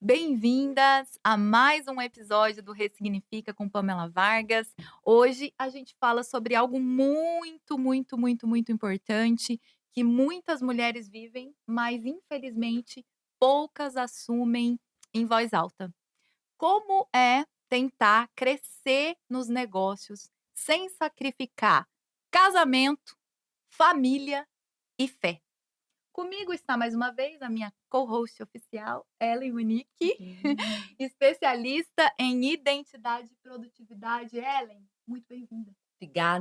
Bem-vindas a mais um episódio do Ressignifica com Pamela Vargas. Hoje a gente fala sobre algo muito importante que muitas mulheres vivem, mas infelizmente poucas assumem em voz alta. Como é tentar crescer nos negócios sem sacrificar casamento, família e fé? Comigo está mais uma vez a minha co-host oficial, Ellen Winick, Uhum. especialista em identidade e produtividade. Ellen, muito bem-vinda.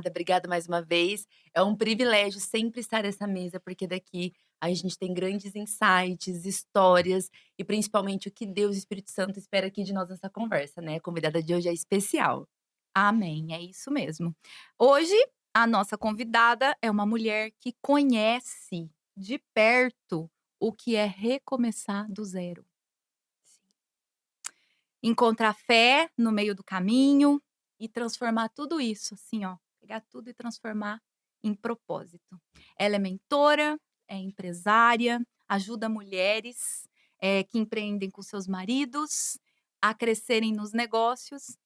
Obrigada mais uma vez. É um privilégio sempre estar nessa mesa, porque daqui a gente tem grandes insights, histórias e principalmente o que Deus e o Espírito Santo espera aqui de nós nessa conversa, né? A convidada de hoje é especial. Amém, é isso mesmo. Hoje, a nossa convidada é uma mulher que conhece de perto o que é recomeçar do zero. Encontrar fé no meio do caminho e transformar tudo isso, assim, ó, pegar tudo e transformar em propósito. Ela é mentora, é empresária, ajuda mulheres, que empreendem com seus maridos a crescerem nos negócios,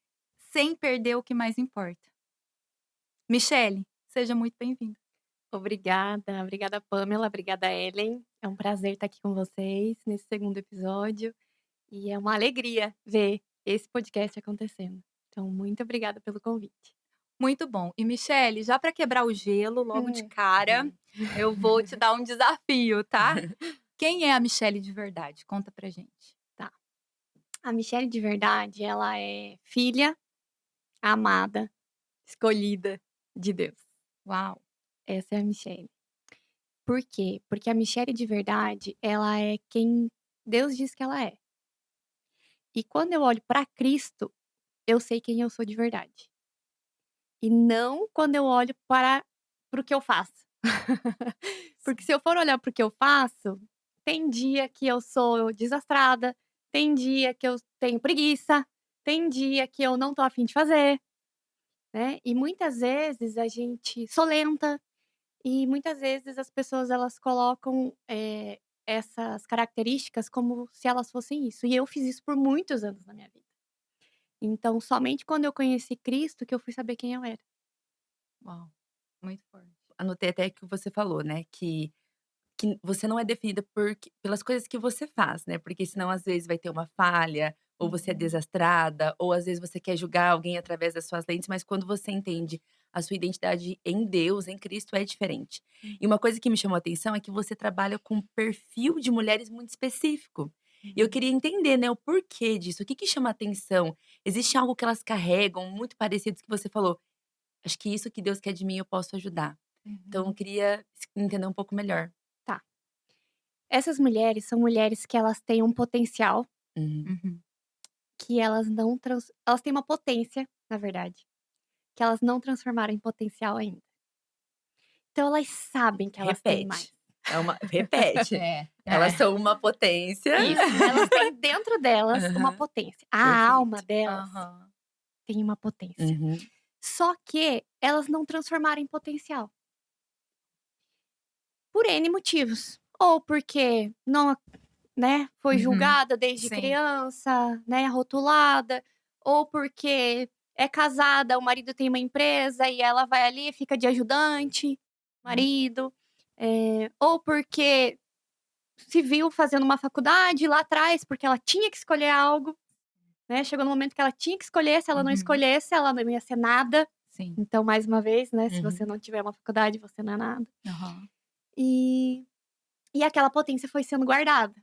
sem perder o que mais importa. Michele, seja muito bem-vinda. Obrigada Pamela, obrigada Ellen. É um prazer estar aqui com vocês nesse segundo episódio e é uma alegria ver esse podcast acontecendo. Então, muito obrigada pelo convite. Muito bom. E Michele, já para quebrar o gelo logo de cara, Uhum. eu vou te dar um desafio, tá? Quem é a Michele de verdade? Conta pra gente. Tá. A Michelle de verdade, ela é filha, amada, escolhida de Deus. Uau! Essa é a Michelle. Por quê? Porque a Michelle de verdade, ela é quem Deus diz que ela é. E quando eu olho para Cristo, eu sei quem eu sou de verdade. E não quando eu olho para o que eu faço. Porque Sim. se eu for olhar para o que eu faço, tem dia que eu sou desastrada, tem dia que eu tenho preguiça, tem dia que eu não tô a fim de fazer, né. E muitas vezes a gente sou lenta, e muitas vezes as pessoas elas colocam, essas características como se elas fossem isso. E eu fiz isso por muitos anos na minha vida. Então somente quando eu conheci Cristo que eu fui saber quem eu era. Uau, muito forte. Anotei até que você falou, né, que você não é definida pelas coisas que você faz, né, porque senão às vezes vai ter uma falha, ou você é Uhum. desastrada, ou às vezes você quer julgar alguém através das suas lentes, mas quando você entende a sua identidade em Deus, em Cristo, é diferente. E uma coisa que me chamou a atenção é que você trabalha com um perfil de mulheres muito específico. E eu Uhum. queria entender, né, o porquê disso, o que que chama atenção? Existe algo que elas carregam muito parecidos que você falou: "Acho que isso que Deus quer de mim eu posso ajudar". Então eu Uhum. queria entender um pouco melhor. Tá. Essas mulheres são mulheres que elas têm um potencial Uhum. Uhum. que elas não elas têm uma potência, na verdade, que elas não transformaram em potencial ainda. Então elas sabem que elas têm mais. Repete. Repete. Elas É. são uma potência. Isso, elas têm dentro delas uma Aham, potência. A alma perfeito. delas Aham. tem uma potência. Uhum. Só que elas não transformaram em potencial. Por N motivos. Ou porque não, né, foi Uhum. julgada desde Sim. criança, né, rotulada, ou porque é casada, o marido tem uma empresa e ela vai ali e fica de ajudante, Hum. marido, ou porque se viu fazendo uma faculdade lá atrás, porque ela tinha que escolher algo, né, chegou no momento que ela tinha que escolher, se ela não Uhum. escolhesse, ela não ia ser nada. Sim. Então, mais uma vez, né, se você Uhum. não tiver uma faculdade, você não é nada. Aham. E aquela potência foi sendo guardada,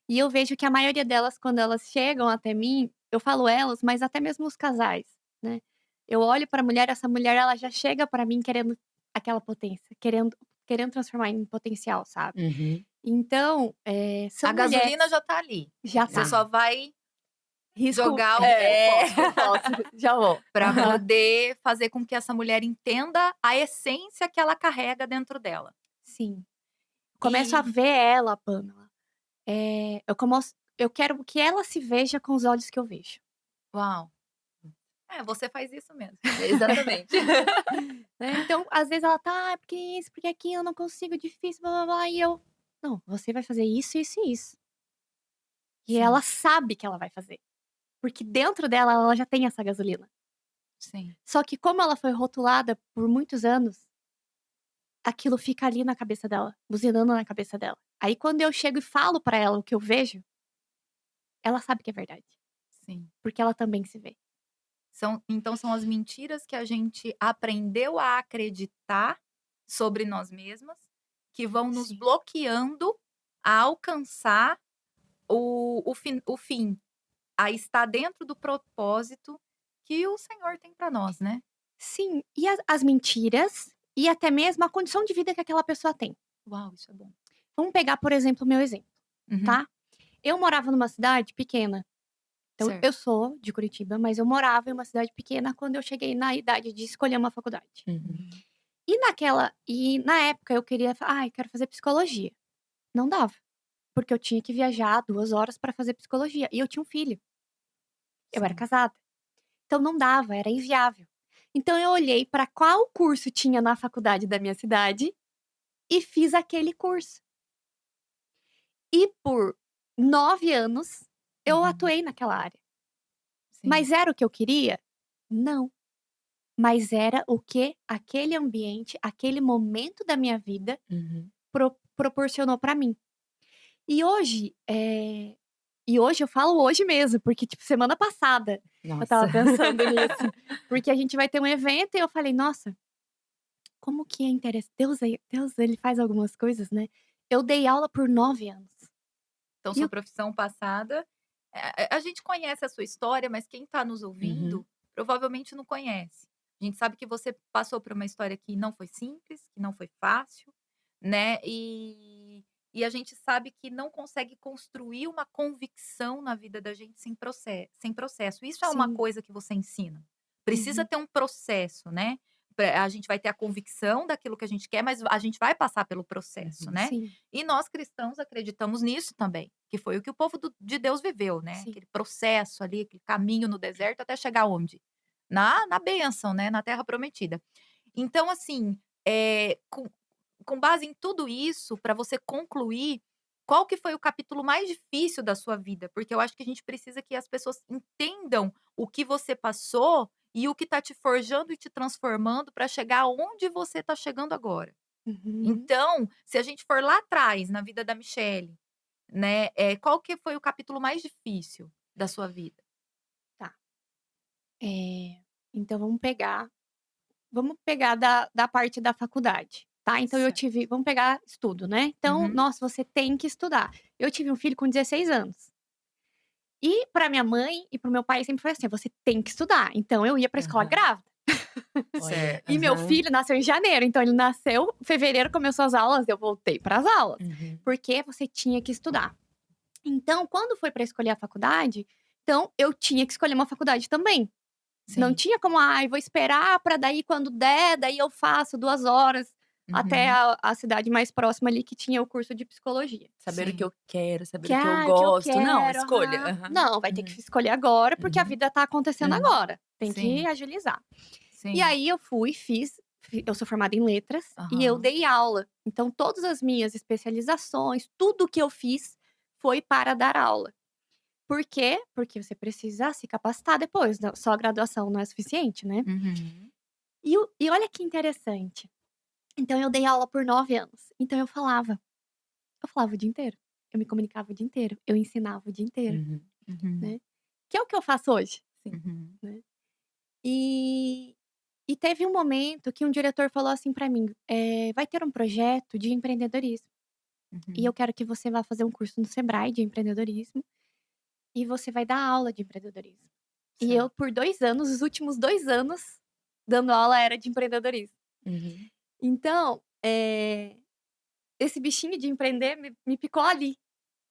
e eu vejo que a maioria delas quando elas chegam até mim, eu falo elas, mas até mesmo os casais, né, eu olho pra mulher, essa mulher ela já chega pra mim querendo aquela potência, querendo transformar em potencial, sabe. Uhum. Então, A são gasolina mulheres já tá ali. já Você tá, só vai risco jogar o fósforo fósforo, já vou. para Aham. poder fazer com que essa mulher entenda a essência que ela carrega dentro dela. Sim. Começo a E ver ela, Pamela, eu quero que ela se veja com os olhos que eu vejo. uau! É, você faz isso mesmo. Exatamente. Né, então, às vezes ela tá: "Ai, porque isso, porque aquilo, eu não consigo, difícil, blá-blá-blá", e eu: "Não, você vai fazer isso, isso e isso". E ela Sim, sabe que ela vai fazer, porque dentro dela ela já tem essa gasolina. sim, Só que como ela foi rotulada por muitos anos, aquilo fica ali na cabeça dela, buzinando na cabeça dela. Aí quando eu chego e falo pra ela o que eu vejo, ela sabe que é verdade, sim. porque ela também se vê. Então são as mentiras que a gente aprendeu a acreditar sobre nós mesmas, que vão nos Sim. bloqueando a alcançar o fim, a estar dentro do propósito que o Senhor tem para nós, né. Sim, e as mentiras, e até mesmo a condição de vida que aquela pessoa tem. Uau, isso é bom. Vamos pegar, por exemplo, o meu exemplo, Uhum, tá. Eu morava numa cidade pequena, então eu certo. sou de Curitiba, mas eu morava em uma cidade pequena quando eu cheguei na idade de escolher uma faculdade. Uhum. Uhum, E na época eu queria eu quero fazer psicologia. Não dava, porque eu tinha que viajar 2 horas pra fazer psicologia, e eu tinha um filho, eu era sim, casada, então não dava, era inviável. Então eu olhei pra qual curso tinha na faculdade da minha cidade e fiz aquele curso. E por 9 anos eu uhum, atuei naquela área. sim, Mas era o que eu queria? Não. Mas era o que aquele ambiente, aquele momento da minha vida Uhum. proporcionou pra mim. E hoje, e hoje eu falo hoje mesmo, porque, tipo, semana passada eu estava Nossa. pensando nisso, porque a gente vai ter um evento e eu falei: "Nossa, como que é interess Deus ele faz algumas coisas, né". Eu dei aula por 9 anos. então E sua o profissão passada, a gente conhece a sua história, mas quem está nos Uhum. ouvindo provavelmente não conhece. A gente sabe que você passou por uma história que não foi simples, que não foi fácil, né, e a gente sabe que não consegue construir uma convicção na vida da gente sem processo. Isso é uma sim. coisa que você ensina. Precisa Uhum. ter um processo, né, a gente vai ter a convicção daquilo que a gente quer, mas a gente vai passar pelo processo, Uhum. né. Sim, E nós cristãos acreditamos nisso também, que foi o que o povo de Deus viveu, né, sim. aquele processo ali, aquele caminho no deserto até chegar onde? Na bênção, né, na terra prometida. Então assim, com base em tudo isso, para você concluir, qual que foi o capítulo mais difícil da sua vida? Porque eu acho que a gente precisa que as pessoas entendam o que você passou e o que está te forjando e te transformando para chegar onde você está chegando agora. Uhum. Então, se a gente for lá atrás na vida da Michelle, né, qual que foi o capítulo mais difícil da sua vida? Tá. Então vamos pegar da parte da faculdade, tá. Então eu Certo. tive vamos pegar estudo, né. Então, Uhum. nossa, você tem que estudar. Eu tive um filho com 16 anos. E pra minha mãe e para o meu pai sempre foi assim: "Você tem que estudar". Então eu ia pra escola Aham. grávida. Olha, E meu aham. filho nasceu em janeiro, então ele nasceu fevereiro, começou as aulas, eu voltei para as aulas, Uhum. porque você tinha que estudar. Então, quando foi para escolher a faculdade, então eu tinha que escolher uma faculdade também. Não Sim. tinha como: "Ai, vou esperar para daí quando der, daí eu faço 2 horas até Uhum. a cidade mais próxima ali que tinha o curso de psicologia". Saber o que Sim. eu quero, saber Que: o que eu "Ai, o que eu gosto. Não, quero". escolha. Aham. Aham. Não, vai ter que Uhum. escolher agora, porque a Uhum. vida tá acontecendo Uhum. agora, tem que Sim. agilizar. E Sim. aí eu fui, eu sou formada em letras e eu Aham. dei aula. Então todas as minhas especializações, tudo que eu fiz foi para dar aula. Por quê? Porque você precisa se capacitar depois, só a graduação não é suficiente, né. Uhum. E olha que interessante, então eu dei aula por 9 anos, então eu falava o dia inteiro, eu me comunicava o dia inteiro, eu ensinava o dia inteiro, Uhum. Uhum. né. Que é o que eu faço hoje, Uhum. né. E e teve um momento que um diretor falou assim pra mim: "Vai ter um projeto de empreendedorismo, e eu Uhum. quero que você vá fazer um curso no Sebrae de empreendedorismo, e você vai dar aula de empreendedorismo". E eu Certo. por 2 anos, os últimos 2 anos, dando aula era de empreendedorismo. Uhum. Então, esse bichinho de empreender me picou ali,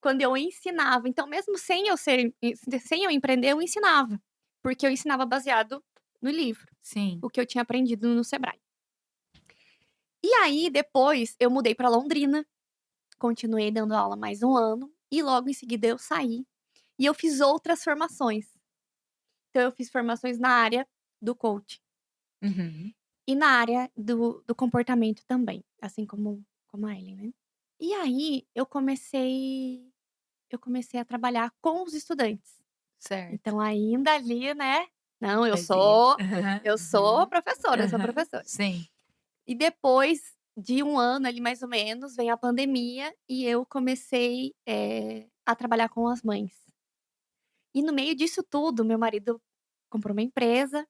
quando eu ensinava. Então mesmo sem eu empreender, eu ensinava, porque eu ensinava baseado no livro, Sim. o que eu tinha aprendido no Sebrae. E aí depois eu mudei pra Londrina, continuei dando aula mais um ano, e logo em seguida eu saí, e eu fiz outras formações. Então eu fiz formações na área do coaching, Uhum. e na área do comportamento também, assim como a Ellen, né. E aí eu comecei eu comecei a trabalhar com os estudantes. Certo. Então ainda ali, né, não, eu Pezinho. sou Aham, eu sou uhum, professora, eu sou aham. professora. Sim. E depois de 1 ano ali mais ou menos, vem a pandemia e eu comecei, a trabalhar com as mães. E no meio disso tudo, meu marido comprou uma empresa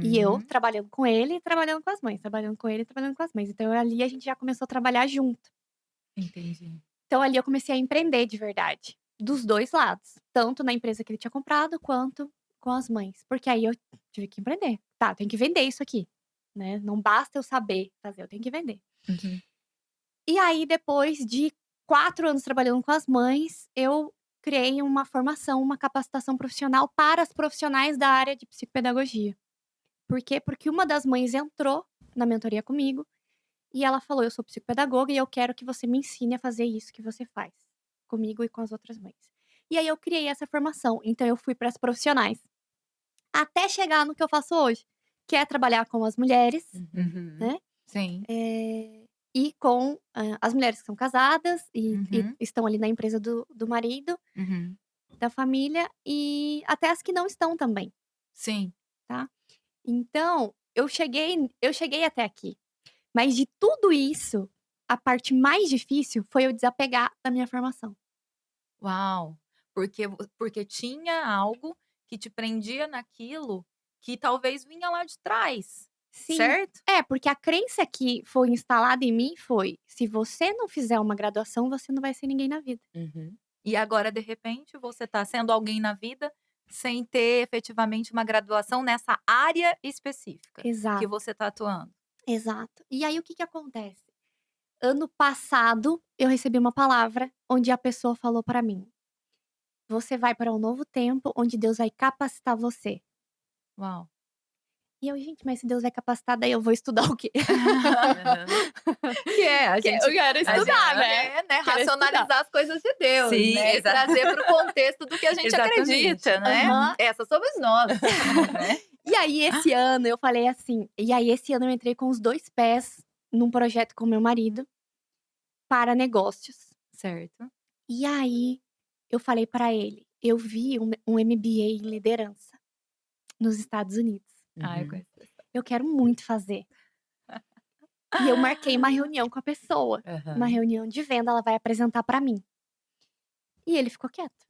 e eu Uhum. trabalhando com ele e trabalhando com as mães, trabalhando com ele e trabalhando com as mães. Então ali a gente já começou a trabalhar junto. Entendi. Então ali eu comecei a empreender de verdade, dos 2 lados, tanto na empresa que ele tinha comprado, quanto com as mães. Porque aí eu tive que empreender. Tá, eu tenho que vender isso aqui, né, não basta eu saber fazer, eu tenho que vender. Uhum. E aí depois de 4 anos trabalhando com as mães, eu criei uma formação, uma capacitação profissional para as profissionais da área de psicopedagogia. Por quê? Porque uma das mães entrou na mentoria comigo e ela falou: "Eu sou psicopedagoga e eu quero que você me ensine a fazer isso que você faz, comigo e com as outras mães". E aí eu criei essa formação, então eu fui para as profissionais, até chegar no que eu faço hoje, que é trabalhar com as mulheres, Uhum. né, Sim. e com, as mulheres que são casadas e Uhum. estão ali na empresa do marido, Uhum. da família, e até as que não estão também, Sim. tá. Então, eu cheguei até aqui. Mas de tudo isso, a parte mais difícil foi eu desapegar da minha formação. Uau! Porque tinha algo que te prendia naquilo que talvez vinha lá de trás, Sim. certo? É, porque a crença que foi instalada em mim foi: "Se você não fizer uma graduação, você não vai ser ninguém na vida". Uhum. E agora, de repente, você está sendo alguém na vida sem ter efetivamente uma graduação nessa área específica que Exato, você está atuando. exato. E aí o que que acontece? Ano passado, eu recebi uma palavra onde a pessoa falou pra mim: "Você vai para um novo tempo onde Deus vai capacitar você". Uau! E eu: "Gente, mas se Deus vai capacitar, daí eu vou estudar o quê?" Aham. Que é, Que eu quero a estudar, gente né. quer, né, Quero estudar. racionalizar as coisas de Deus, Sim, né, e trazer para o contexto do que a gente exatamente. acredita, né. Aham. Essas somos nós, né. E aí esse ano eu falei assim esse ano eu entrei com os 2 pés num projeto com meu marido, para negócios. Certo. E aí, eu falei pra ele: "Eu vi um MBA em liderança nos Estados Unidos. Ah, eu Uhum. conheço essa história. Eu quero muito fazer". E eu marquei uma reunião com a pessoa, uma Aham. reunião de venda, ela vai apresentar pra mim. E ele ficou quieto,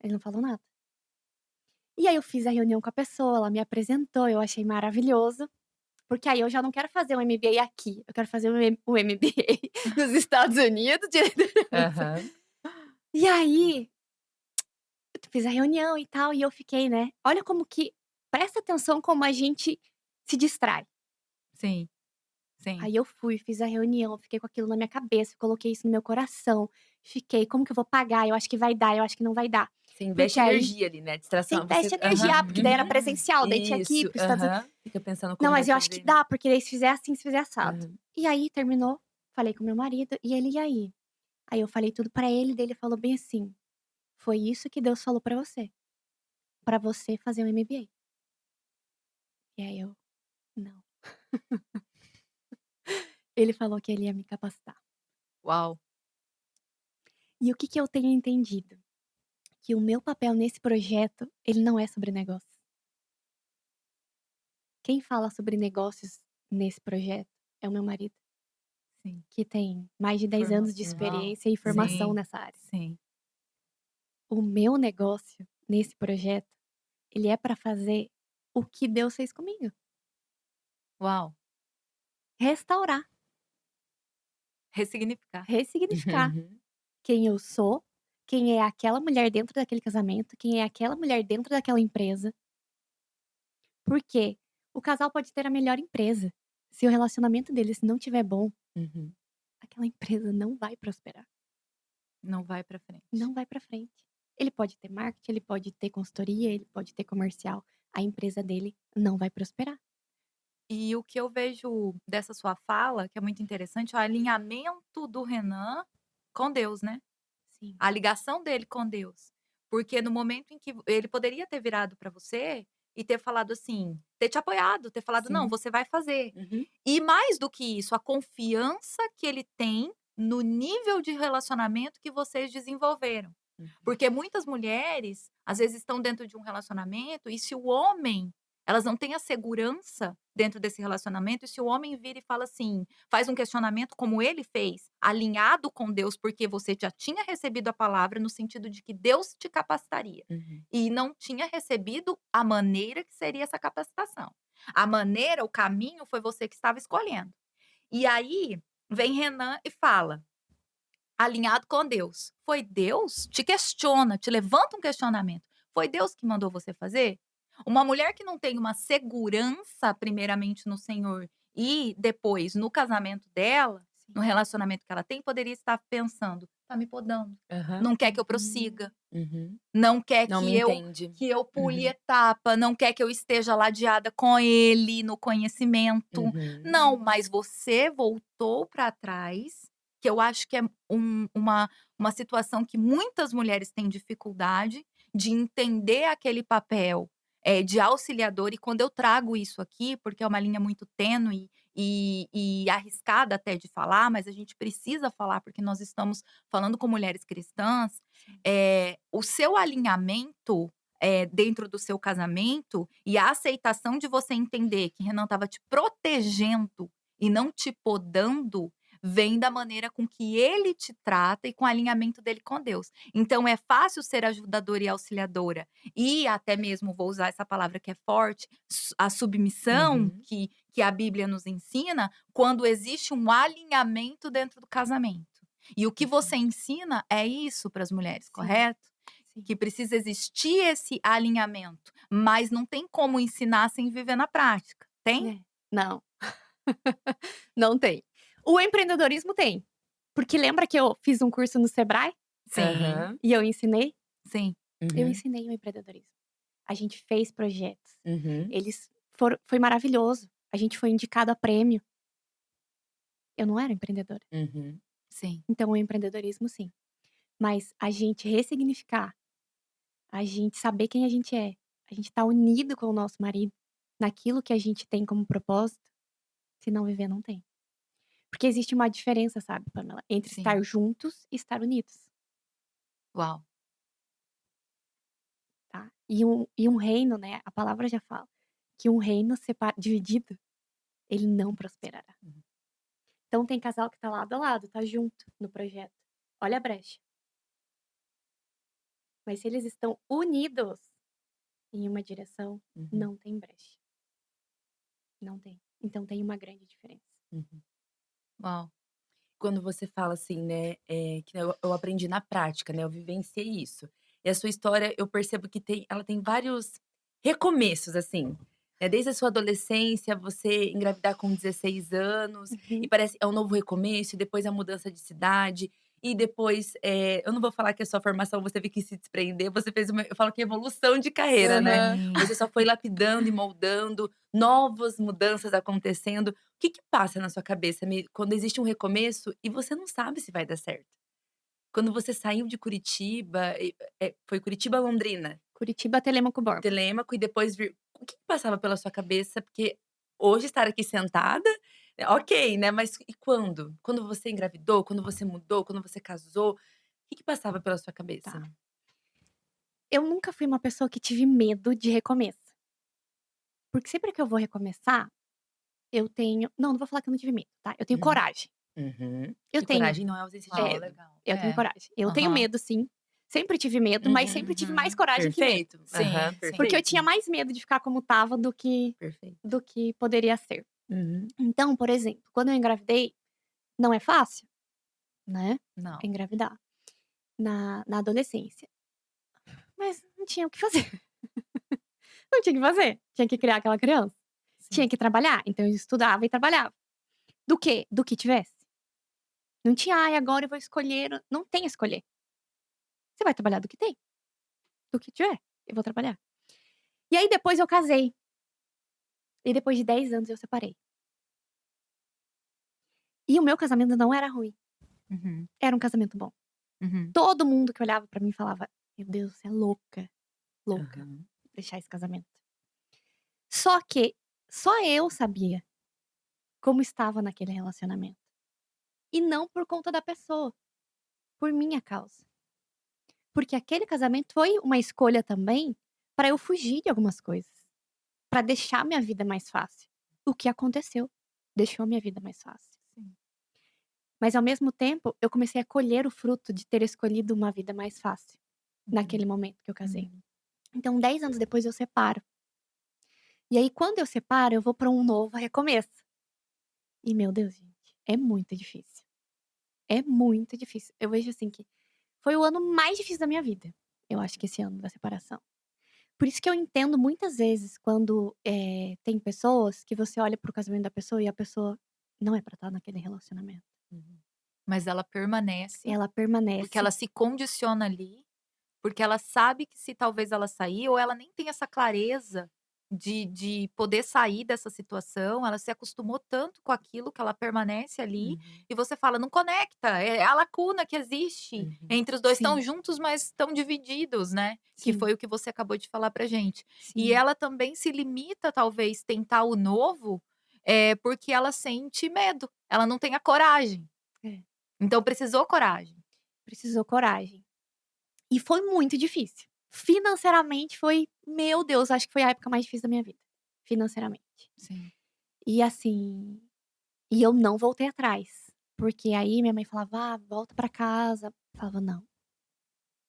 ele não falou nada. E aí eu fiz a reunião com a pessoa, ela me apresentou, eu achei maravilhoso. Porque aí eu já não quero fazer um MBA aqui, eu quero fazer um MBA nos Estados Unidos de liderança. Aham. E aí, eu fiz a reunião e tal, e eu fiquei, né, olha como que presta atenção como a gente se distrai. Sim, sim. Aí eu fui, fiz a reunião, fiquei com aquilo na minha cabeça, coloquei isso no meu coração, fiquei: "Como que eu vou pagar? Eu acho que vai dar, eu acho que não vai dar". Você Porque investe aí energia ali, né, você distração, você investe aham. energia, porque daí era Uhum. presencial, daí tinha que ir Isso, para os Estados Unidos. aham. Fica pensando "Não, como vai mas eu acho que fazer, né. dá, porque daí se fizer assim, se fizer assado". Aham. E aí terminou, falei com meu marido e ele: "E aí?". Aí eu falei tudo pra ele, daí ele falou bem assim: "Foi isso que Deus falou pra você fazer um MBA". E aí eu: "Não". Ele falou que ele ia me capacitar. Uau! E o que que eu tenho entendido? Que o meu papel nesse projeto, ele não é sobre negócios. Quem fala sobre negócios nesse projeto é o meu marido, Sim. que tem mais de 10 anos de Uau. experiência e formação Sim, nessa área. sim. O meu negócio nesse projeto, ele é pra fazer o que Deus fez comigo, Uau! restaurar, Ressignificar. ressignificar Uhum. quem eu sou, quem é aquela mulher dentro daquele casamento, quem é aquela mulher dentro daquela empresa. Porque o casal pode ter a melhor empresa, se o relacionamento deles não estiver bom, Uhum. aquela empresa não vai prosperar, Não vai pra frente. não vai pra frente. Ele pode ter marketing, ele pode ter consultoria, ele pode ter comercial, a empresa dele não vai prosperar. E o que eu vejo dessa sua fala, que é muito interessante, é o alinhamento do Renan com Deus, né. Sim, A ligação dele com Deus. Porque no momento em que ele poderia ter virado para você e ter falado assim, ter te apoiado, ter falado: "Não, Sim. você vai fazer". Uhum. E mais do que isso, a confiança que ele tem no nível de relacionamento que vocês desenvolveram. Uhum. Porque muitas mulheres, às vezes, estão dentro de um relacionamento e se o homem elas não têm a segurança dentro desse relacionamento, e se o homem vira e fala assim, faz um questionamento como ele fez, alinhado com Deus, porque você já tinha recebido a palavra no sentido de que Deus te capacitaria, Uhum. e não tinha recebido a maneira que seria essa capacitação. A maneira, o caminho foi você que estava escolhendo. E aí, vem Renan e fala alinhado com Deus. Foi Deus? Te questiona, te levanta um questionamento. Foi Deus que mandou você fazer? Uma mulher que não tem uma segurança, primeiramente no Senhor, e depois no casamento dela, Sim. no relacionamento que ela tem, poderia estar pensando: tá me podando, Aham. não quer que eu Uhum. prossiga, Uhum. não quer Não me entende. que eu pule Uhum. etapa, não quer que eu esteja ladeada com ele no conhecimento. Uhum. Não, mas você voltou para trás, que eu acho que é uma situação que muitas mulheres têm dificuldade de entender aquele papel, de auxiliador. E quando eu trago isso aqui, porque é uma linha muito tênue e arriscada até de falar, mas a gente precisa falar, porque nós estamos falando com mulheres cristãs, Sim. o seu alinhamento, dentro do seu casamento e a aceitação de você entender que Renan estava te protegendo e não te podando, vem da maneira com que ele te trata e com o alinhamento dele com Deus. Então é fácil ser ajudadora e auxiliadora e até mesmo, vou usar essa palavra que é forte, a submissão Uhum. que a Bíblia nos ensina, quando existe um alinhamento dentro do casamento. E o que você Uhum. ensina é isso para as mulheres, Sim, correto? sim. Que precisa existir esse alinhamento, mas não tem como ensinar sem viver na prática, tem? É. Não, não tem. O empreendedorismo tem, porque lembra que eu fiz um curso no Sebrae Sim, Aham. e eu ensinei? sim. Eu Uhum. ensinei o empreendedorismo. A gente fez projetos, Uhum. eles foi maravilhoso, a gente foi indicado a prêmio. Eu não era empreendedora, Uhum. Sim, então o empreendedorismo sim. Mas a gente ressignificar, a gente saber quem a gente tá unido com o nosso marido, naquilo que a gente tem como propósito, se não viver não tem. Porque existe uma diferença, sabe, Pamela, entre sim. estar juntos e estar unidos, Uau. tá. E um reino, né, a palavra já fala, que um reino dividido, ele não prosperará. Uhum. Então tem casal que tá lado a lado, tá junto no projeto. Olha a brecha. Mas se eles estão unidos em uma direção, Uhum. não tem brecha. Não tem. Então tem uma grande diferença. Uhum. Uau. Quando você fala assim, né, que eu aprendi na prática, né, eu vivenciei isso. E a sua história, eu percebo que ela tem vários recomeços, assim, né, desde a sua adolescência, você engravidar com 16 anos, e Uhum. parece é um novo recomeço, e depois a mudança de cidade, e depois, eu não vou falar que a sua formação você teve que se desprender, você fez eu falo que é evolução de carreira, né. Aham. Sim. Você só foi lapidando e moldando, novas mudanças acontecendo. O que que passa na sua cabeça quando existe um recomeço e você não sabe se vai dar certo? Quando você saiu de Curitiba, foi Curitiba a Londrina, Curitiba, Telêmaco Borba. Telêmaco e depois vir o que que passava pela sua cabeça? Porque hoje estar aqui sentada, ok, né, mas e quando? Quando você engravidou, quando você mudou, quando você casou, o que que passava pela sua cabeça? Tá. Eu nunca fui uma pessoa que tive medo de recomeço. Porque sempre que eu vou recomeçar, eu tenho não vou falar que eu não tive medo, tá, eu tenho Uhum, coragem. uhum. Eu E tenho, coragem não é ausência de Uau, medo. legal. eu tenho É. coragem. Eu tenho Aham. medo sim, sempre tive medo, mas sempre tive mais Uhum. coragem que medo. Perfeito. Aham, Sim, sim. Porque eu perfeito, tinha mais medo de ficar como estava perfeito. do que poderia ser. Uhum, Então, por exemplo, quando eu engravidei, não é fácil, né, Não. engravidar na adolescência, mas não tinha o que fazer. Não tinha o que fazer, tinha que criar aquela criança. Tinha Sim. que trabalhar, então eu estudava e trabalhava. Do quê? Do que tivesse. Não tinha: "Ai, agora eu vou escolher", não tem escolher. Você vai trabalhar do que tem, do que tiver, eu vou trabalhar. E aí depois eu casei, e depois de 10 anos eu separei. E o meu casamento não era ruim, Uhum. era um casamento bom. Uhum. Todo mundo que olhava pra mim falava: "Meu Deus, você é louca, louca, aham. deixar esse casamento". Só que só eu sabia como estava naquele relacionamento, e não por conta da pessoa, por minha causa. porque aquele casamento foi uma escolha também pra eu fugir de algumas coisas, pra deixar minha vida mais fácil. O que aconteceu, deixou minha vida mais fácil. Sim. Mas ao mesmo tempo, eu comecei a colher o fruto de ter escolhido uma vida mais fácil, naquele momento que eu casei. Uhum. Então 10 anos depois eu separo. E aí quando eu separo, eu vou pra um novo recomeço. E meu Deus, gente, é muito difícil. É muito difícil. Eu vejo assim que foi o ano mais difícil da minha vida. Eu acho que esse ano da separação. Por isso que eu entendo muitas vezes quando, tem pessoas que você olha pro casamento da pessoa e a pessoa não é pra estar naquele relacionamento. Uhum. Mas ela permanece, Ela porque permanece. ela se condiciona ali, porque ela sabe que se talvez ela sair ou ela nem tem essa clareza de poder sair dessa situação, ela se acostumou tanto com aquilo que ela permanece ali, Uhum. e você fala: "Não conecta", é a lacuna que existe Uhum. entre os 2, estão Sim, juntos, mas estão divididos, né, que sim, foi o que você acabou de falar pra gente. E sim. ela também se limita talvez tentar o novo, porque ela sente medo, ela não tem a coragem, É, então precisou coragem. precisou coragem. E foi muito difícil. Financeiramente foi, meu Deus, acho que foi a época mais difícil da minha vida, financeiramente. Sim. E assim, e eu não voltei atrás, porque aí minha mãe falava: "Ah, volta pra casa". Eu falava: "Não,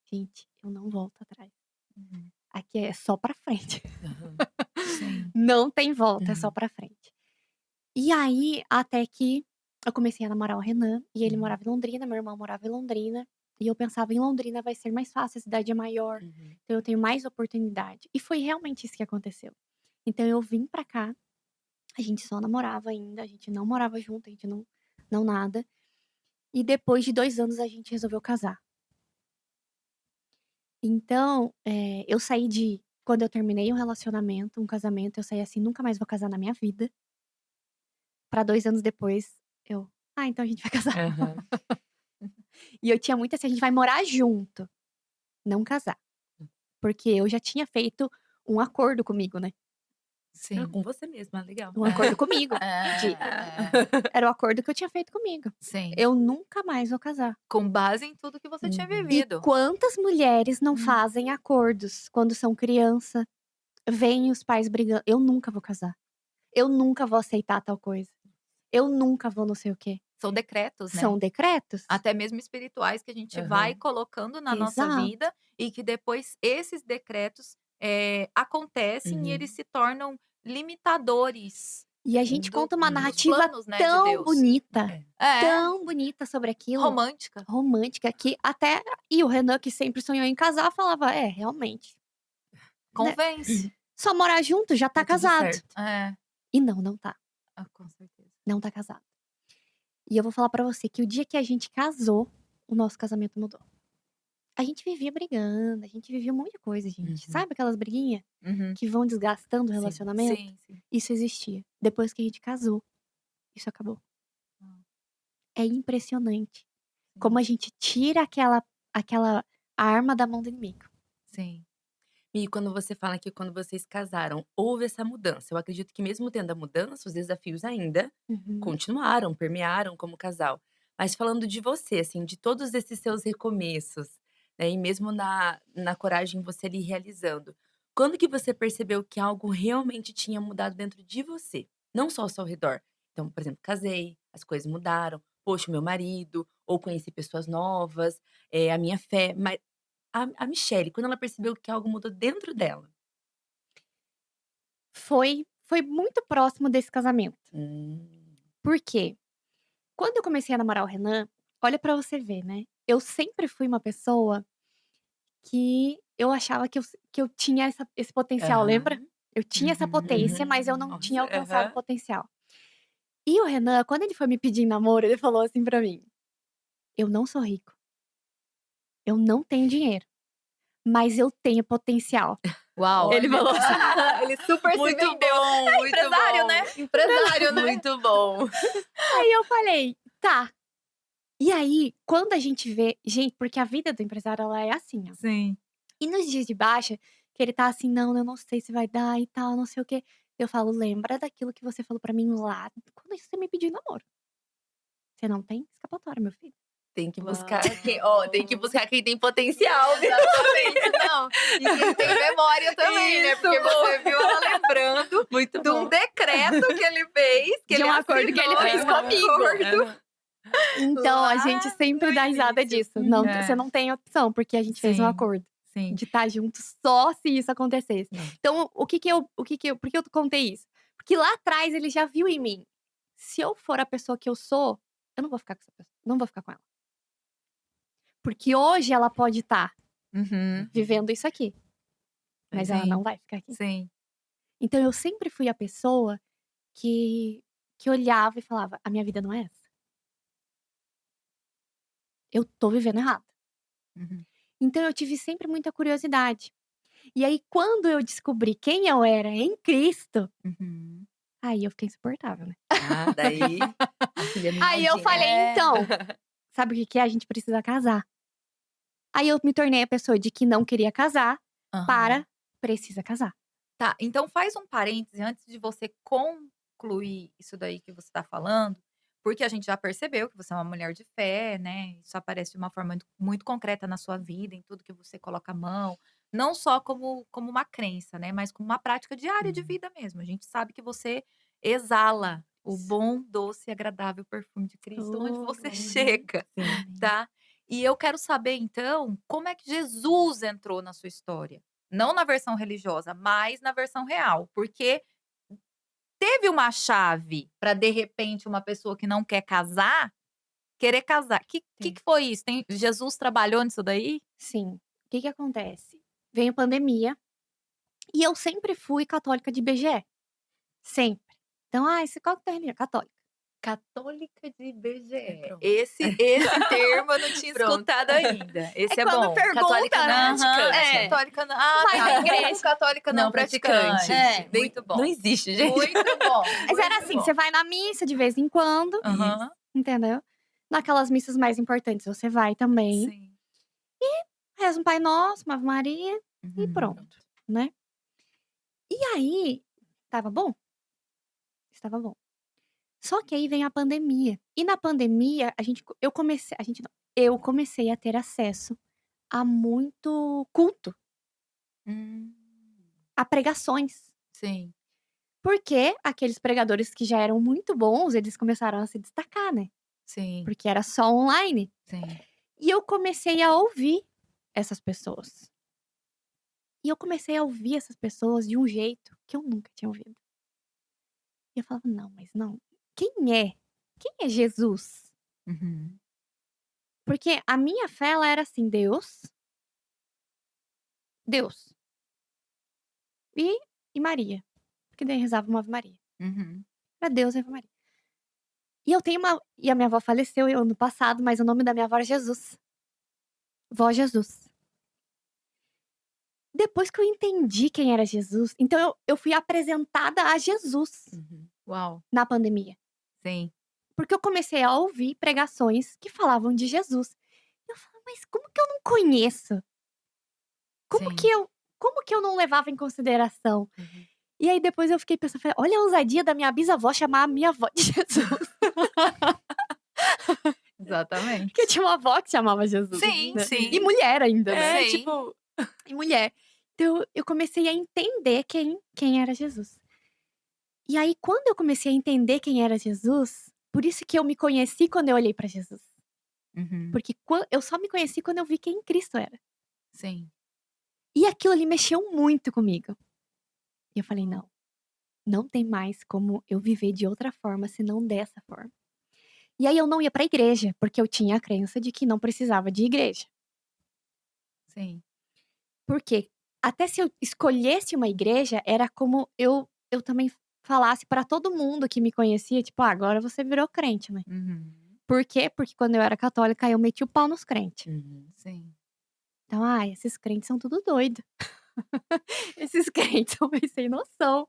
gente, eu não volto atrás. Uhum. Aqui é só pra frente. Aham. Sim. Não tem volta, é só Uhum. pra frente". E aí, até que eu comecei a namorar o Renan, e ele Uhum. morava em Londrina, meu irmão morava em Londrina, e eu pensava: "Em Londrina vai ser mais fácil, a cidade é maior, Uhum. então eu tenho mais oportunidade". E foi realmente isso que aconteceu. Então eu vim pra cá, a gente só namorava ainda, a gente não morava junto, a gente não nada. E depois de 2 anos a gente resolveu casar. Então, eu saí de quando eu terminei um relacionamento, um casamento, eu saí assim: "Nunca mais vou casar na minha vida", pra 2 anos depois eu: "Ah, então a gente vai casar". Aham. E eu tinha muito assim: "A gente vai morar junto, não casar", porque eu já tinha feito um acordo comigo, né, Ah, Sim. com você mesma, legal. um É. acordo comigo, de É. era o acordo que eu tinha feito comigo. Sim. Eu nunca mais vou casar. Com base em tudo que você tinha Uhum. E vivido. quantas mulheres não Hum. fazem acordos quando são criança, veem os pais brigando: "Eu nunca vou casar, eu nunca vou aceitar tal coisa, eu nunca vou não sei o quê". São decretos, né. São decretos. Até mesmo espirituais que a gente vai Aham. colocando na nossa Exato. vida e que depois esses decretos, acontecem e eles Uhum. se tornam limitadores E a gente conta uma dos Uhum. narrativa planos, né, de Deus. É. É, tão bonita sobre aquilo, romântica. romântica, que até e o Renan, que sempre sonhou em casar, falava: "É, realmente, né, Convence. só morar junto já tá Tá tudo casado". certo. É. E não, não tá, Ah, com certeza. não tá casado. E eu vou falar pra você que o dia que a gente casou, o nosso casamento mudou. A gente vivia brigando, a gente vivia um monte de coisa, gente. Uhum. Sabe aquelas briguinha Uhum. que vão desgastando o Sim. relacionamento? Sim, sim. Isso existia. Depois que a gente casou, isso acabou. Ah, É impressionante como sim, a gente tira aquela arma da mão do inimigo. sim. E quando você fala que quando vocês casaram, houve essa mudança, eu acredito que mesmo tendo a mudança, os desafios ainda Uhum. continuaram, permearam como casal. Mas falando de você, assim, de todos esses seus recomeços, né, e mesmo na coragem você ali realizando, quando que você percebeu que algo realmente tinha mudado dentro de você? Não só ao seu redor. Então, por exemplo, casei, as coisas mudaram, poxa, o meu marido, ou conheci pessoas novas, a minha fé, mas a Michelle, quando ela percebeu que algo mudou dentro dela. Foi muito próximo desse casamento. Hum. Por quê? Quando eu comecei a namorar o Renan, olha pra você ver, né, eu sempre fui uma pessoa que eu achava que eu tinha esse potencial, lembra? Aham. Eu tinha essa Uhum. potência, Uhum. mas eu não tinha Nossa, alcançado o aham. potencial. E o Renan, quando ele foi me pedir em namoro, ele falou assim pra mim: "Eu não sou rico, eu não tenho dinheiro, mas eu tenho potencial". Uau! Ele Olha, falou assim. Ele super se muito vendeu. bom, É muito empresário, né, bom, empresário, né. muito bom. Aí eu falei: "Tá". E aí, quando a gente vê gente, porque a vida do empresário ela é assim, ó. Sim. E nos dias de baixa, que ele tá assim: "Não, eu não sei se vai dar e tal, não sei o quê", eu falo: "Lembra daquilo que você falou pra mim lá quando você me pediu em namoro. Você não tem escapatória, meu filho. Tem que buscar tem que Uau! buscar quem tem potencial, viu. Exatamente, não. E quem tem memória também, né, Isso, porque você boa. viu ela lembrando Muito de um bom. decreto que ele fez, que De ele um acordo que ele assinou, fez de um comigo. acordo Aham. Então, a gente lá sempre no dá risada início. disso. Não, você É, não tem opção, porque a gente fez um sim, acordo sim. de estar junto só se isso acontecesse. Não. Então, por que eu contei isso? Porque lá atrás ele já viu em mim. Se eu for a pessoa que eu sou, eu não vou ficar com essa pessoa, não vou ficar com ela. Porque hoje ela pode estar Uhum, vivendo isso aqui, mas ela não sim, vai ficar aqui. sim. Então eu sempre fui a pessoa que olhava e falava: "A minha vida não é essa. Eu tô vivendo errado". Uhum. Então eu tive sempre muita curiosidade. E aí quando eu descobri quem eu era em Cristo, Uhum. aí eu fiquei insuportável, né. Ah, daí a filha Aí eu mimadinha. falei: É. "Então, sabe o que que é? A gente precisa casar". Aí eu me tornei a pessoa de que não queria casar, Aham. para precisa casar. Tá, então faz um parêntese antes de você concluir isso daí que você tá falando, porque a gente já percebeu que você é uma mulher de fé, né, isso aparece de uma forma muito concreta na sua vida, em tudo que você coloca a mão, não só como uma crença, né, mas como uma prática diária de Uhum. vida mesmo. A gente sabe que você exala o Isso. bom, doce e agradável perfume de Cristo onde Oh, você glória. Uhum. chega, Sim. Amém. tá. E eu quero saber então, como é que Jesus entrou na sua história? Não na versão religiosa, mas na versão real, porque teve uma chave para de repente uma pessoa que não quer casar, querer casar. Que Sim. foi isso? Jesus trabalhou nisso daí? Sim. O que que acontece? Veio pandemia, e eu sempre fui católica de IBGE, sempre. Então: "Ai, você qual que é a tua religião?" "Católica". Católica de IBGE. Pronto. Esse termo eu não tinha Pronto. escutado ainda. É Esse é quando bom. pergunta, Católica não né. Aham, é praticante. católica não Vai tá, na vulgo igreja. católica não Não praticante. praticante. Nem Muito não bom, existe, gente. muito bom, Mas era muito assim, bom. você vai na missa de vez em quando, Isso. Aham, entendeu. Naquelas missas mais importantes você vai também, sim. reza um Pai Nosso, uma Ave Maria e Uhum. pronto, né. E aí, estava bom? Estava bom. Só que aí vem a pandemia, e na pandemia eu comecei a ter acesso a muito culto, Hum, a pregações. sim, Porque aqueles pregadores que já eram muito bons, eles começaram a se destacar, né, sim, porque era só online. sim. E eu comecei a ouvir essas pessoas. E eu comecei a ouvir essas pessoas de um jeito que eu nunca tinha ouvido. E eu falava: "Não, mas não, quem é? Quem é Jesus?". Uhum. Porque a minha fé ela era assim: Deus, Deus e e Maria, porque daí rezava uma Ave Maria. Uhum. Era Deus e Ave Maria. E a minha avó faleceu ano passado, mas o nome da minha avó era Jesus, Vó Jesus. Depois que eu entendi quem era Jesus, então eu fui apresentada a Jesus Uhum. Uau, na pandemia. sim, Porque eu comecei a ouvir pregações que falavam de Jesus. Eu falava: "Mas como que eu não conheço? Como que sim. eu como que eu não levava em consideração?". Uhum. E aí depois eu fiquei pensando, falei: "Olha a ousadia da minha bisavó chamar a minha avó de Jesus". Porque eu Exatamente. tinha uma avó que chamava Jesus, Sim, Sim, né. E sim. sim. mulher ainda, né. É, Sim. tipo E mulher. Então eu comecei a entender quem era Jesus. E aí quando eu comecei a entender quem era Jesus, por isso que eu me conheci quando eu olhei pra Jesus. Uhum. Porque eu só me conheci quando eu vi quem Cristo era. Sim. E aquilo ali mexeu muito comigo. E eu falei: "Não, não tem mais como eu viver de outra forma senão dessa forma". E aí eu não ia pra igreja, porque eu tinha a crença de que não precisava de igreja. Sim. Porque até se eu escolhesse uma igreja, era como eu também falasse pra todo mundo que me conhecia, tipo: "Ah, agora você virou crente, né". Uhum. Por quê? Porque quando eu era católica eu meti o pau nos crentes. Uhum. Sim. Então: "Ai, esses crentes são tudo doido. Esses crentes são meio sem noção".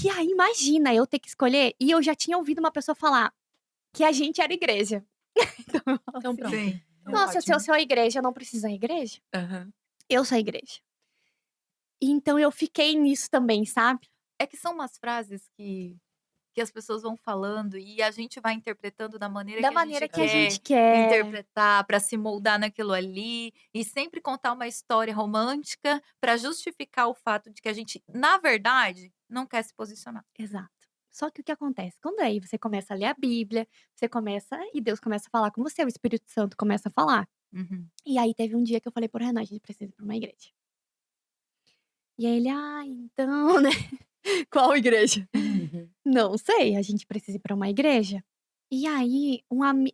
E aí imagina eu ter que escolher, e eu já tinha ouvido uma pessoa falar que a gente era igreja. Então eu falo Então assim: pronto, Sim. é "Nossa, se eu ótimo. sou a igreja, eu não preciso da igreja? Aham. Eu sou a igreja". E então eu fiquei nisso também, sabe. É que são umas frases que que as pessoas vão falando e a gente vai interpretando da maneira Da que a gente maneira que a quer gente quer. interpretar, para se moldar naquilo ali, e sempre contar uma história romântica para justificar o fato de que a gente, na verdade, não quer se posicionar. Exato. Só que o que acontece? Quando aí você começa a ler a Bíblia, você começa e Deus começa a falar com você, o Espírito Santo começa a falar. Uhum. E aí teve um dia que eu falei para o Renan: "A gente precisa ir pra uma igreja". E aí ele: "Ah, então, né, qual igreja?". Uhum. "Não sei, a gente precisa ir pra uma igreja". E aí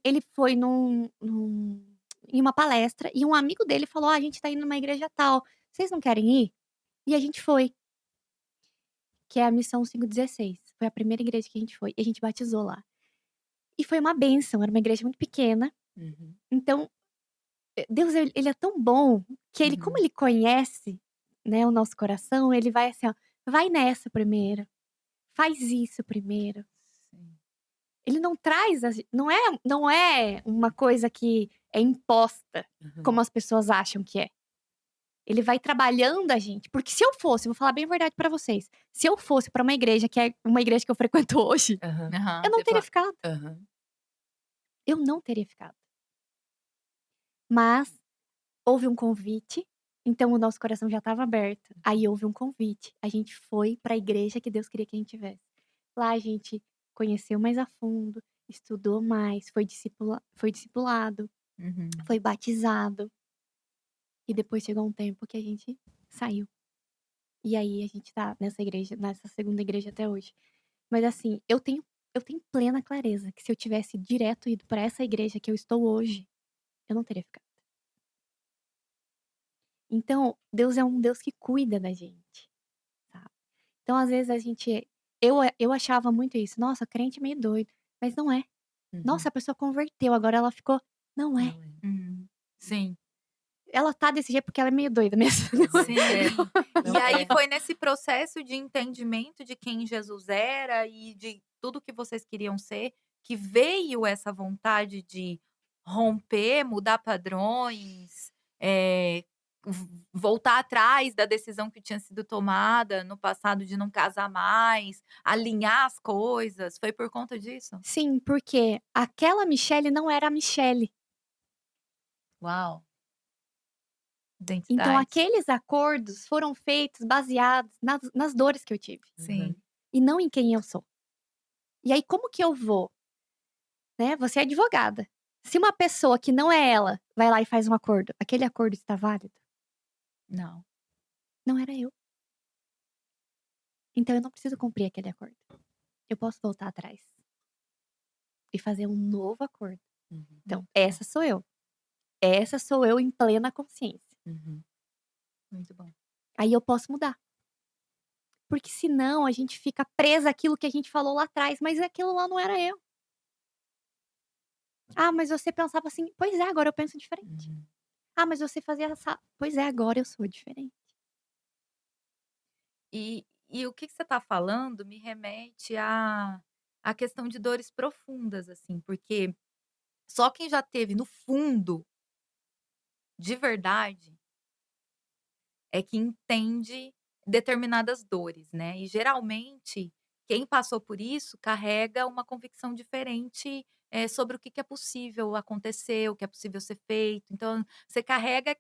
ele foi em uma palestra e um amigo dele falou: "Ah, a gente tá indo numa igreja tal, vocês não querem ir?". E a gente foi, que é a Missão 516. Foi a primeira igreja que a gente foi e a gente batizou lá. E foi uma bênção, era uma igreja muito pequena, Uhum. então, Deus ele é tão bom que ele como Uhum. ele conhece, né, o nosso coração, ele vai assim ó: "Vai nessa primeiro, faz isso primeiro". Sim. Ele não traz não é uma coisa que é imposta, Uhum. como as pessoas acham que é. Ele vai trabalhando a gente, porque se eu fosse, vou falar bem a verdade pra vocês, se eu fosse pra uma igreja que é uma igreja que eu frequento hoje, Aham. eu Aham. não Você teria fala ficado, aham. eu não teria ficado. Mas houve um convite, então o nosso coração já estava aberto, aí houve um convite, a gente foi pra igreja que Deus queria que a gente tivesse. Lá a gente conheceu mais a fundo, estudou mais, foi discipulado, Uhum. foi batizado, e depois chegou um tempo que a gente saiu. E aí a gente tá nessa igreja, nessa segunda igreja até hoje. Mas assim, eu tenho plena clareza que se eu tivesse direto ido pra essa igreja que eu estou hoje, eu não teria ficado. Então, Deus é um Deus que cuida da gente, sabe. Então às vezes a gente eu achava muito isso: "Nossa, crente é meio doido", mas não é. Uhum. "Nossa, a pessoa converteu, agora ela ficou", não é. Não é. Uhum. Sim. Ela tá desse jeito porque ela é meio doida mesmo, não é. Aham. É, Sim. E não aí é. foi nesse processo de entendimento de quem Jesus era e de tudo que vocês queriam ser, que veio essa vontade de romper, mudar padrões, voltar atrás da decisão que tinha sido tomada no passado de não casar mais, alinhar as coisas, foi por conta disso? Sim, porque aquela Michelle não era a Michelle. Uau, Então identidade. aqueles acordos foram feitos baseados nas dores que eu tive, Uhum. Sim. e não em quem eu sou. E aí como que eu vou, né, você é advogada, se uma pessoa que não é ela, vai lá e faz um acordo, aquele acordo está válido? Não. Não era eu. Então eu não preciso cumprir aquele acordo. Eu posso voltar atrás e fazer um novo acordo. Uhum. Então, Muito bom, essa sou eu. Essa sou eu em plena consciência. Uhum. muito bom. Aí eu posso mudar. Porque senão a gente fica presa àquilo que a gente falou lá atrás, mas aquilo lá não era eu. "Ah, mas você pensava assim", "Pois é, agora eu penso diferente". Uhum. "Ah, mas você fazia essa", "Pois é, agora eu sou diferente". E o que que você está falando me remete à questão de dores profundas, assim, porque só quem já teve no fundo, de verdade, é que entende determinadas dores, né. E geralmente, quem passou por isso carrega uma convicção diferente, sobre o que que é possível acontecer, o que é possível ser feito. Então, você carrega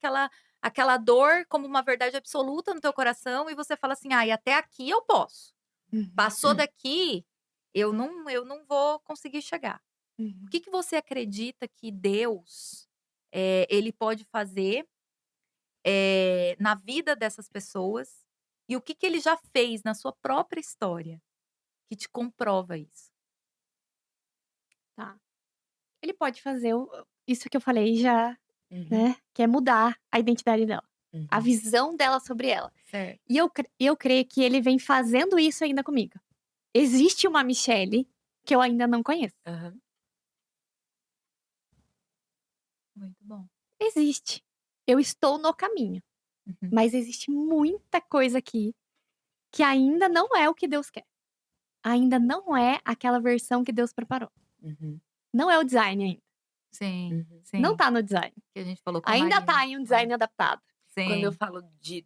aquela dor como uma verdade absoluta no teu coração e você fala assim: "Ai, até aqui eu posso. Uhum, Passou daqui, eu não vou conseguir chegar". O uhum. que que você acredita que Deus, ele pode fazer, na vida dessas pessoas, e o que que ele já fez na sua própria história, que te comprova isso? Tá. Ele pode fazer isso que eu falei já, Uhum. né, que é mudar a identidade dela, a Uhum. visão dela sobre ela. Certo. E eu creio que ele vem fazendo isso ainda comigo. Existe uma Michelle que eu ainda não conheço. Aham. Muito bom. Existe. Eu estou no caminho, Uhum. mas existe muita coisa aqui que ainda não é o que Deus quer. Ainda não é aquela versão que Deus preparou. Uhum. Não é o design ainda. Sim, Uhum. Não sim. tá no design. Que a gente falou com a Ainda Marina. tá em um design adaptado. Quando eu Sim, falo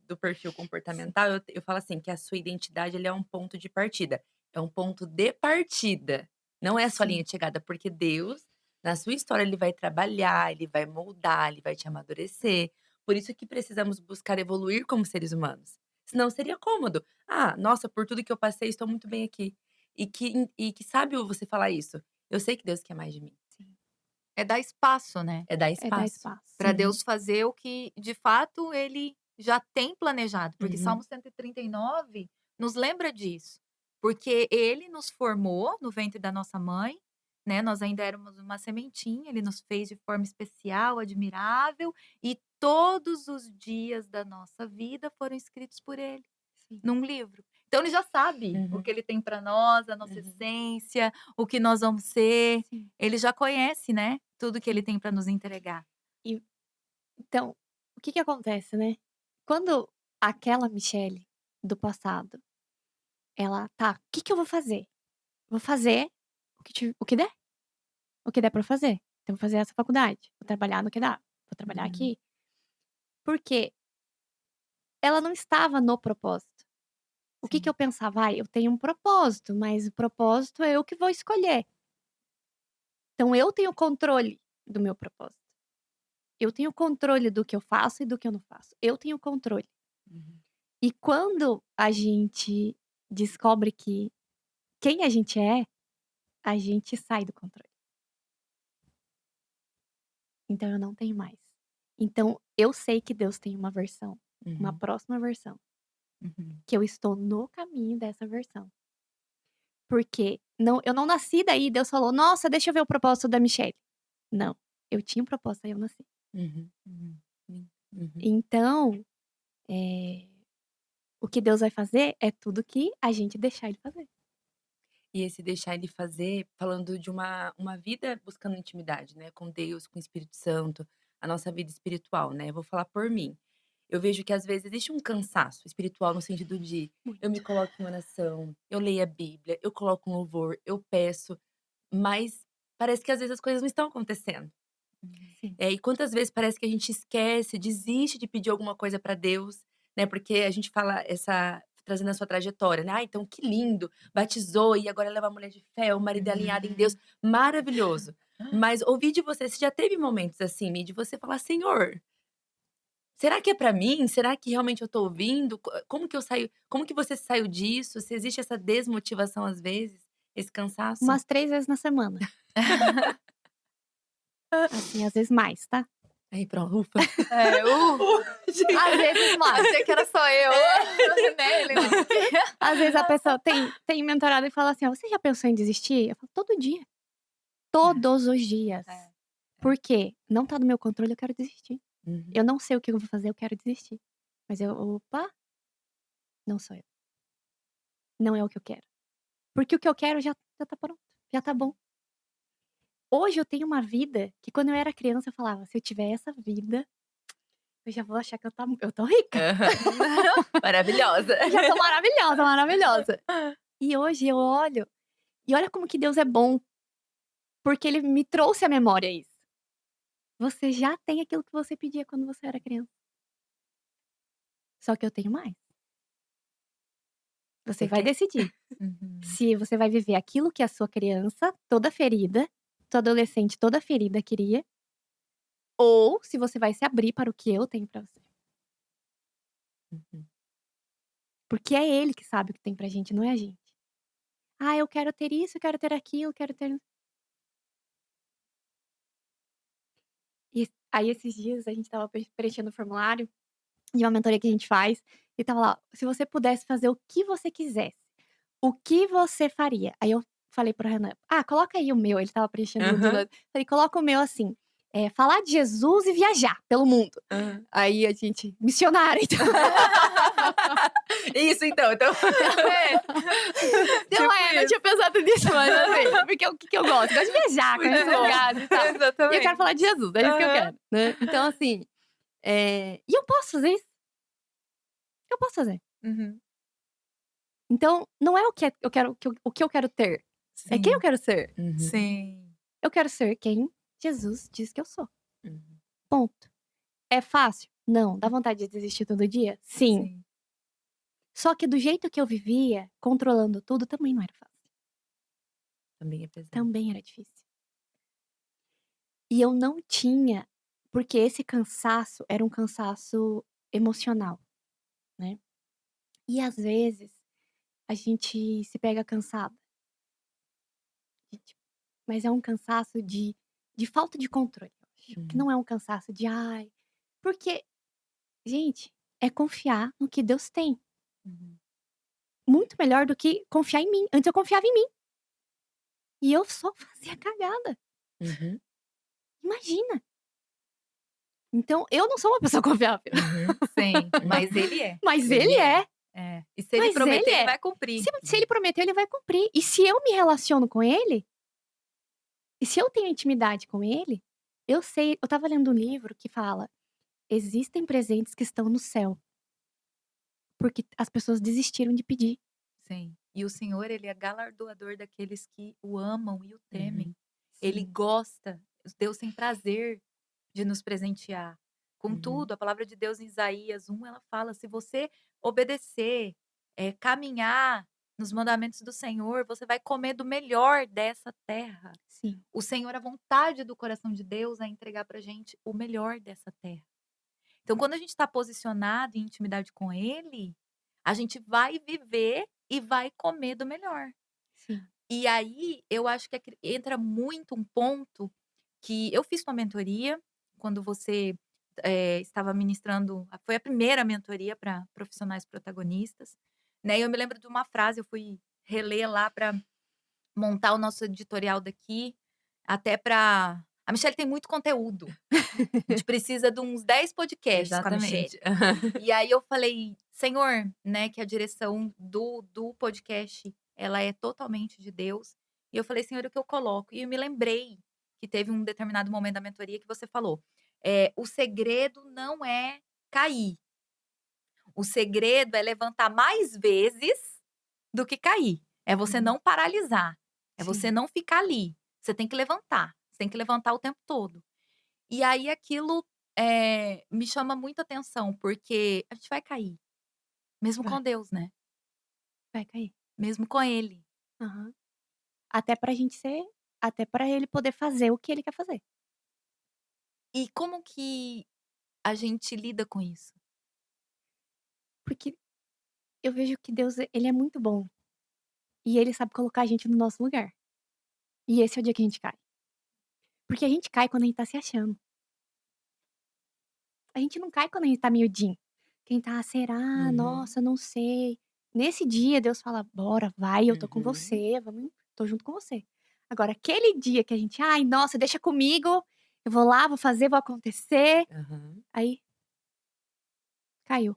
do perfil comportamental, eu falo assim, que a sua identidade ele é um ponto de partida. é um ponto de partida, não é a sua linha Sim. de chegada, porque Deus, na sua história, ele vai trabalhar, ele vai moldar, ele vai te amadurecer. Por isso que precisamos buscar evoluir como seres humanos. Senão seria cômodo. Ah, nossa, por tudo que eu passei, estou muito bem aqui. E que sabe você falar isso? Eu sei que Deus quer mais de mim. Sim. É dar espaço, né, É dar É dar espaço. espaço. para Uhum, Deus fazer o que de fato ele já tem planejado, porque uhum, Salmo 139 nos lembra disso, porque ele nos formou no ventre da nossa mãe, né, nós ainda éramos uma sementinha, ele nos fez de forma especial, admirável, e todos os dias da nossa vida foram escritos por ele, Sim. num livro. Então ele já sabe o uhum, que ele tem para nós, a nossa uhum. essência, o que nós vamos ser, Sim, ele já conhece, né, tudo que ele sim. tem para nos entregar. E então, o que que acontece, né, quando aquela Michelle do passado, ela: "Tá, o que que eu vou fazer? Vou fazer o que der pra eu fazer. Então vou fazer essa faculdade, vou trabalhar no que dá, vou trabalhar Uhum. aqui". Porque ela não estava no propósito. O que que Sim. eu pensava: "Ai, eu tenho um propósito, mas o propósito é eu que vou escolher. Então eu tenho controle do meu propósito. Eu tenho controle do que eu faço e do que eu não faço. Eu tenho controle". Uhum. E quando a gente descobre que quem a gente é, a gente sai do controle. Então eu não tenho mais. Então eu sei que Deus tem uma versão, uma Uhum, próxima versão, Uhum. que eu estou no caminho dessa versão. Porque não, eu não nasci daí, Deus falou: "Nossa, deixa eu ver o propósito da Michelle". Não, eu tinha um propósito, aí eu nasci. uhum, Uhum. sim, uhum. Então, eh, o que Deus vai fazer é tudo que a gente deixar Ele fazer. E esse deixar ele fazer, falando de uma vida buscando intimidade, né, com Deus, com o Espírito Santo, a nossa vida espiritual, né, eu vou falar por mim. Eu vejo que às vezes existe um cansaço espiritual no sentido de, eu me Muito. coloco em oração, eu leio a Bíblia, eu coloco um louvor, eu peço, mas parece que às vezes as coisas não estão acontecendo. Uhum. Sim. E quantas vezes parece que a gente esquece, desiste de pedir alguma coisa pra Deus, né, porque a gente fala essa trazendo a sua trajetória, né, "Ah, então que lindo, batizou e agora ela é uma mulher de fé, o marido é alinhado em Deus", Uhum. maravilhoso. Mas ouvir de você, você já teve momentos assim, Mi, de você falar: "Senhor, será que é pra mim? Será que realmente eu tô ouvindo? Como que eu saio como que você saiu disso? Se existe essa desmotivação às vezes, esse cansaço?" Umas 3 vezes na semana. Assim, às vezes mais, tá? Aí pronto, ufa. É, Às vezes mais. achei que era só eu, né, Helena? Não. Às vezes a pessoa tem mentorado e fala assim: "Ó, você já pensou em desistir?" Eu falo: "Todo dia, todos os dias". É, é. Por quê? Não tá no meu controle, eu quero desistir. Uhum, Eu não sei o que eu vou fazer, eu quero desistir. Mas eu: "Opa, não sou eu, não é o que eu quero". Porque o que eu quero já tá pronto, já tá bom. Hoje eu tenho uma vida que quando eu era criança eu falava: "Se eu tiver essa vida, eu já vou achar que eu tô rica, aham. Maravilhosa. eu já tô maravilhosa, maravilhosa". E hoje eu olho e olha como que Deus é bom, porque ele me trouxe à memória isso. Você já tem aquilo que você pedia quando você era criança, só que eu tenho mais. Você Você vai quer decidir Uhum. se você vai viver aquilo que a sua criança toda ferida, sua adolescente toda ferida queria, ou se você vai se abrir para o que eu tenho pra você. uhum. Porque é ele que sabe o que tem pra gente, não é a gente. "Ah, eu quero ter isso, eu quero ter aquilo, eu quero ter". E aí esses dias a gente estava preenchendo o formulário de uma mentoria que a gente faz, e estava lá: "Se você pudesse fazer o que você quisesse, o que você faria?". Aí eu falei para o Renan: "Ah, coloca aí o meu", ele estava preenchendo um dos Aham, meus. Falei: "Coloca o meu assim, falar de Jesus e viajar pelo mundo". aham. Aí a gente: "Missionária então". Isso então É, Não tipo não isso. tinha pensado nisso, mas assim, porque o que que eu gosto? Eu gosto de viajar, Muito conhecer bom. lugares e tal. E eu quero exatamente. falar de Jesus, é isso que eu Aham. quero, né. Então assim, e eu posso fazer isso, eu posso fazer. Uhum. Então, não é o que eu quero o que eu quero ter, é quem eu Sim, quero ser. Uhum, sim. Eu quero ser quem Jesus diz que eu sou, uhum. ponto. É fácil? Não. Dá vontade de desistir todo dia? Sim. Sim. Só que do jeito que eu vivia, controlando tudo, também não era fácil. Também é pesado. Também era difícil. E eu não tinha, porque esse cansaço era um cansaço emocional, né. E às vezes, a gente se pega cansada, de tipo, mas é um cansaço de falta de controle, eu acho, que Uhum. não é um cansaço de: "Ai", porque, gente, é confiar no que Deus tem, Uhum. muito melhor do que confiar em mim. Antes eu confiava em mim, e eu só fazia cagada, Uhum. imagina. Então eu não sou uma pessoa confiável, Uhum. Sim, mas Uhum. ele é. mas Ele ele é. é, É. E se ele mas ele prometer, ele é. vai cumprir. Se ele prometeu, ele vai cumprir. E se eu me relaciono com ele, e se eu tenho intimidade com ele, eu sei, eu estava lendo um livro que fala: "Existem presentes que estão no céu, porque as pessoas desistiram de pedir". Sim. E o Senhor, ele é galardoador daqueles que o amam e o Uhum. temem. Ele Sim. gosta, Deus tem prazer de nos presentear. Uhum. Contudo, a palavra de Deus em Isaías 1, ela fala: se você obedecer, caminhar nos mandamentos do Senhor, você vai comer do melhor dessa terra. Sim. O Senhor, a vontade do coração de Deus é entregar pra gente o melhor dessa terra. Então, quando a gente está posicionado em intimidade com Ele, a gente vai viver e vai comer do melhor. Sim. E aí, eu acho que entra muito um ponto que eu fiz uma mentoria, quando você, estava ministrando, foi a primeira mentoria para profissionais protagonistas, né, e eu me lembro de uma frase, eu fui reler lá para montar o nosso editorial daqui, até para a Michelle tem muito conteúdo, a gente precisa de uns 10 podcasts com a Michelle. Exatamente. E aí eu falei: "Senhor", né, que a direção do podcast, ela é totalmente de Deus. E eu falei: "Senhor, o que eu coloco?". E eu me lembrei que teve um determinado momento da mentoria que você falou, "O segredo não é cair, o segredo é levantar mais vezes do que cair. É você Uhum. não paralisar, é você Sim. não ficar ali, você tem que levantar, você tem que levantar o tempo todo". E aí aquilo, me chama muita atenção, porque a gente vai cair. Mesmo Vai, com Deus, né, vai cair. mesmo com Ele. Aham. Até pra gente ser até pra ele poder fazer o que ele quer fazer. E como que a gente lida com isso? Porque eu vejo que Deus, ele é muito bom, e ele sabe colocar a gente no nosso lugar. E esse é o dia que a gente cai. Porque a gente cai quando a gente tá se achando. A gente não cai quando a gente tá miudinho. Quem tá: "Será? Uhum. Nossa, não sei". Nesse dia Deus fala: "Bora, vai, eu tô com Uhum. você, vamos, tô junto com você". Agora aquele dia que a gente: "Ai, nossa, deixa comigo, eu vou lá, vou fazer, vou acontecer", Aham. aí caiu.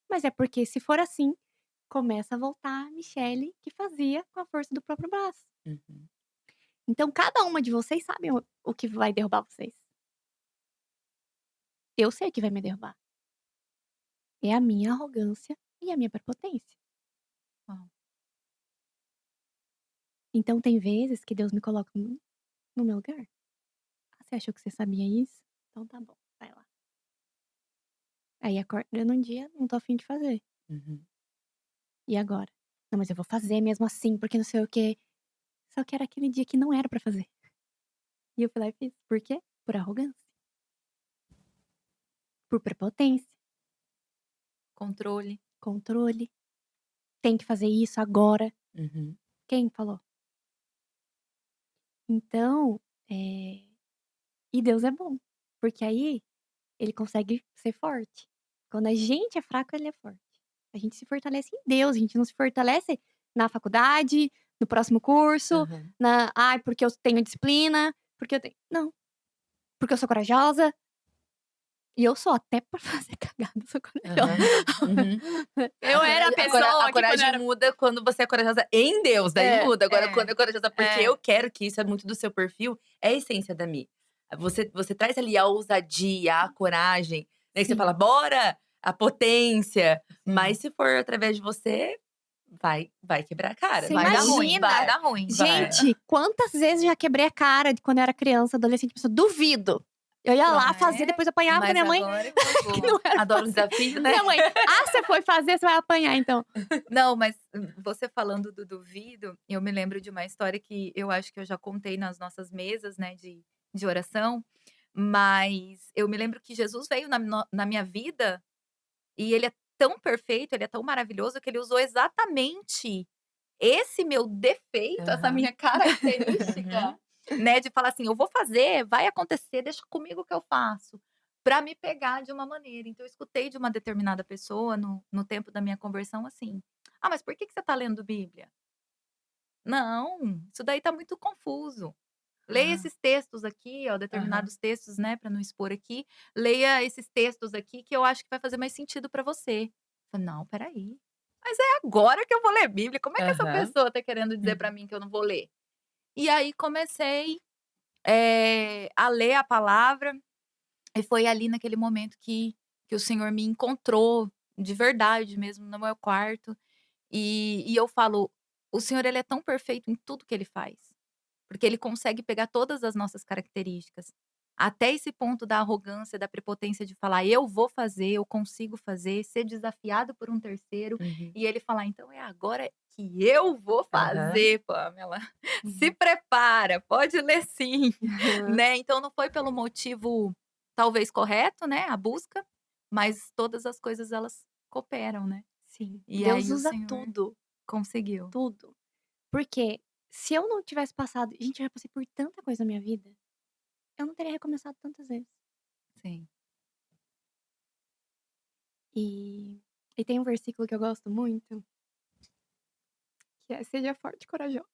Mas é porque se for assim, começa a voltar a Michele que fazia com a força do próprio braço. Uhum. Então cada uma de vocês sabe o que vai derrubar vocês. Eu sei o que vai me derrubar. É a minha arrogância e a minha prepotência. Uau. Então tem vezes que Deus me coloca no meu lugar. "Ah, você achou que você sabia isso? Então tá bom, vai lá". Aí acorda num dia, não tô a fim de fazer. Uhum. E agora? "Não, mas eu vou fazer mesmo assim, porque não sei o quê". Só que era aquele dia que não era pra fazer. E eu fui lá e fiz. Por quê? Por arrogância, por prepotência, Controle. controle. "Tem que fazer isso agora". Uhum. Quem falou? Então, eh, e Deus é bom, porque aí ele consegue ser forte. Quando a gente é fraco, ele é forte. A gente se fortalece em Deus, a gente não se fortalece na faculdade, no próximo curso, Aham. na "Ai, porque eu tenho disciplina, porque eu tenho", não, porque eu sou corajosa, e eu sou até pra fazer cagada, eu sou corajosa. Aham. Uhum. Eu era a A pessoa que quando coragem era muda quando você é corajosa em Deus, daí é, muda. Agora quando É, é corajosa porque é. eu quero, que isso é muito do seu perfil, é a essência da Mi. Você traz ali a ousadia, a coragem, né, que você fala: sim, "Bora!", a potência, mas Sim. se for através de você, vai quebrar a cara. você Vai dar Não ruim, vai imagina. vai, dar ruim. É. vai. Gente, quantas vezes já quebrei a cara de quando eu era criança, adolescente, pessoa, duvido. Eu ia lá fazer, É, depois apanhava da Mas minha mãe, agora que não era adoro um fazer. desafio, né? Minha mãe: "Ah, você foi fazer, você vai apanhar então". não, mas você falando do duvido, eu me lembro de uma história que eu acho que eu já contei nas nossas mesas, né, de oração, mas eu me lembro que Jesus veio na minha vida e ele é tão perfeito, ele é tão maravilhoso que ele usou exatamente esse meu defeito, essa Aham. minha característica, Uhum. né, de falar assim: "Eu vou fazer, vai acontecer, deixa comigo que eu faço", pra me pegar de uma maneira. Então eu escutei de uma determinada pessoa no tempo da minha conversão assim: "Ah, mas por que você tá lendo Bíblia?". "Não, isso daí tá muito confuso. Leia Ah, esses textos aqui, ó, aham. determinados textos, né, pra não expor aqui, leia esses textos aqui que eu acho que vai fazer mais sentido pra você". Falei: "Não, espera aí, mas é agora que eu vou ler Bíblia, como é que essa Aham. pessoa tá querendo dizer pra Uhum. mim que eu não vou ler?". E aí comecei, a ler a palavra, e foi ali naquele momento que o Senhor me encontrou de verdade mesmo no meu quarto, e eu falo: "O Senhor ele é tão perfeito em tudo que ele faz". Porque ele consegue pegar todas as nossas características, até esse ponto da arrogância, da prepotência de falar: "Eu vou fazer, eu consigo fazer", ser desafiado por um terceiro, Uhum. e ele falar: "Então é agora que eu vou Aham. fazer, Pamela. Se Sim. prepara, pode ler sim", Aham. né. Então não foi pelo motivo talvez correto, né, a busca, mas todas as coisas elas cooperam, né. Sim. E Deus aí o usa Senhor tudo, conseguiu. tudo. Porque se eu não tivesse passado gente, eu já passei por tanta coisa na minha vida, eu não teria recomeçado tantas vezes. Sim, E e tem um versículo que eu gosto muito, que é: "Seja forte e corajosa",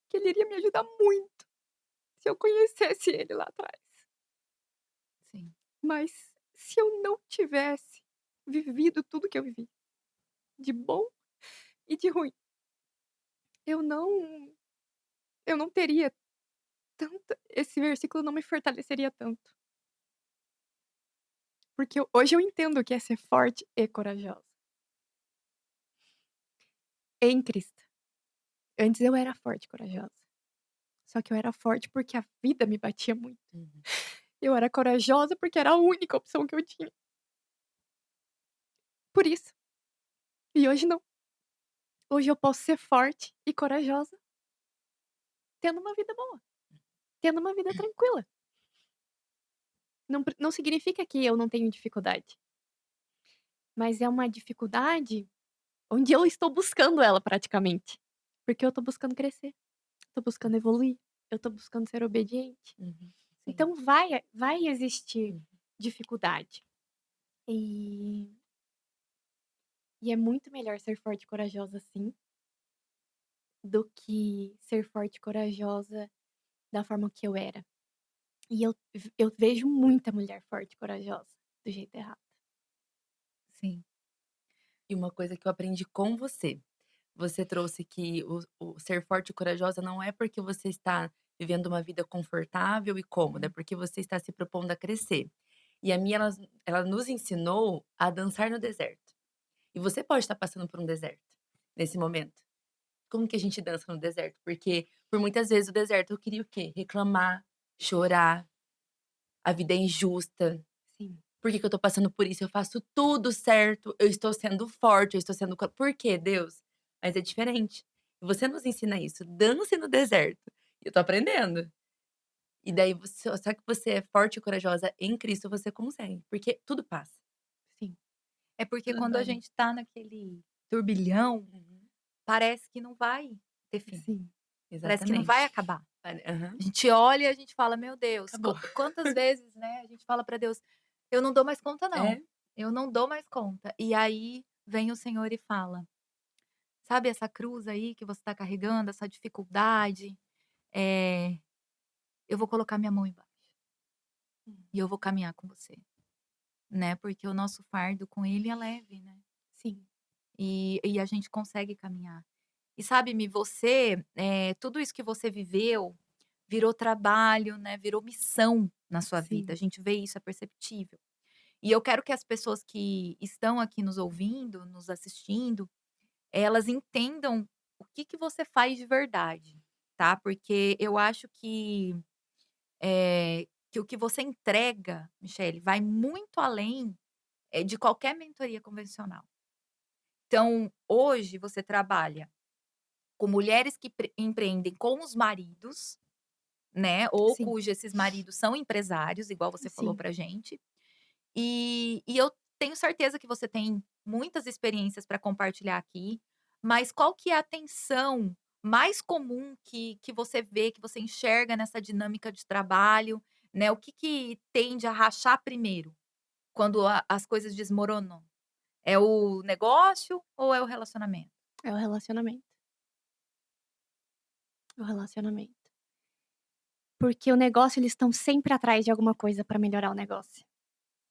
que ele iria me ajudar muito se eu conhecesse ele lá atrás. sim. Mas se eu não tivesse vivido tudo que eu vivi, de bom e de ruim, eu não eu não teria tanta esse versículo não me fortaleceria tanto, porque hoje eu entendo o que é ser forte e corajosa, em Cristo. Antes eu era forte e corajosa, só que eu era forte porque a vida me batia muito. Uhum. Eu era corajosa porque era a única opção que eu tinha. Por isso. E hoje não. Hoje eu posso ser forte e corajosa tendo uma vida boa, tendo uma vida tranquila. Não significa que eu não tenho dificuldade, mas é uma dificuldade onde eu estou buscando ela praticamente. Porque eu tô buscando crescer, tô buscando evoluir, eu tô buscando ser obediente. Uhum. Sim. Então vai existir Uhum. dificuldade. E e é muito melhor ser forte e corajosa assim, do que ser forte e corajosa da forma que eu era. E eu vejo muita mulher forte e corajosa do jeito errado. Sim. E uma coisa que eu aprendi com você, você trouxe que o ser forte e corajosa não é porque você está vivendo uma vida confortável e cômoda, é Uhum. porque você está se propondo a crescer. E a minha, ela nos ensinou a dançar no deserto. E você pode estar passando por um deserto, nesse momento. Como que a gente dança no deserto? Porque, por muitas vezes, o deserto eu queria o quê? Reclamar, chorar, a vida é injusta. Sim, Por que que eu tô passando por isso? Eu faço tudo certo, eu estou sendo forte, eu estou sendo por quê, Deus? Mas é diferente. Você nos ensina isso, dance no deserto. E eu tô aprendendo. E daí você só que você é forte e corajosa em Cristo, você consegue, porque tudo passa. sim, É porque Tudo quando a vai. gente tá naquele turbilhão, Uhum. parece que não vai ter fim, sim, parece que não vai Exatamente. acabar. Aham. A gente olha e a gente fala: "Meu Deus, Acabou. quantas vezes, né, a gente fala pra Deus: 'Eu não dou mais conta não, É. eu não dou mais conta'". E aí vem o Senhor e fala: "Sabe essa cruz aí que você tá carregando, essa dificuldade, eh, eu vou colocar minha mão embaixo hum, e eu vou caminhar com você", né, porque o nosso fardo com ele é leve, né. sim, E a gente consegue caminhar. E sabe-me, você, tudo isso que você viveu, virou trabalho, né, virou missão na sua vida, a sim, gente vê isso, é perceptível. E eu quero que as pessoas que estão aqui nos ouvindo, nos assistindo, elas entendam o que que você faz de verdade, tá, porque eu acho que, que o que você entrega, Michele, vai muito além, de qualquer mentoria convencional. Então, hoje você trabalha com mulheres que empreendem com os maridos, né, ou Sim, cujo esses maridos são empresários, igual você falou sim. pra gente. E eu tenho certeza que você tem muitas experiências para compartilhar aqui, mas qual que é a tensão mais comum que você vê, que você enxerga nessa dinâmica de trabalho, né? O que que tende a rachar primeiro, quando as coisas desmoronam? É o negócio ou é o relacionamento? É o relacionamento, é o relacionamento. Porque o negócio eles estão sempre atrás de alguma coisa pra melhorar o negócio,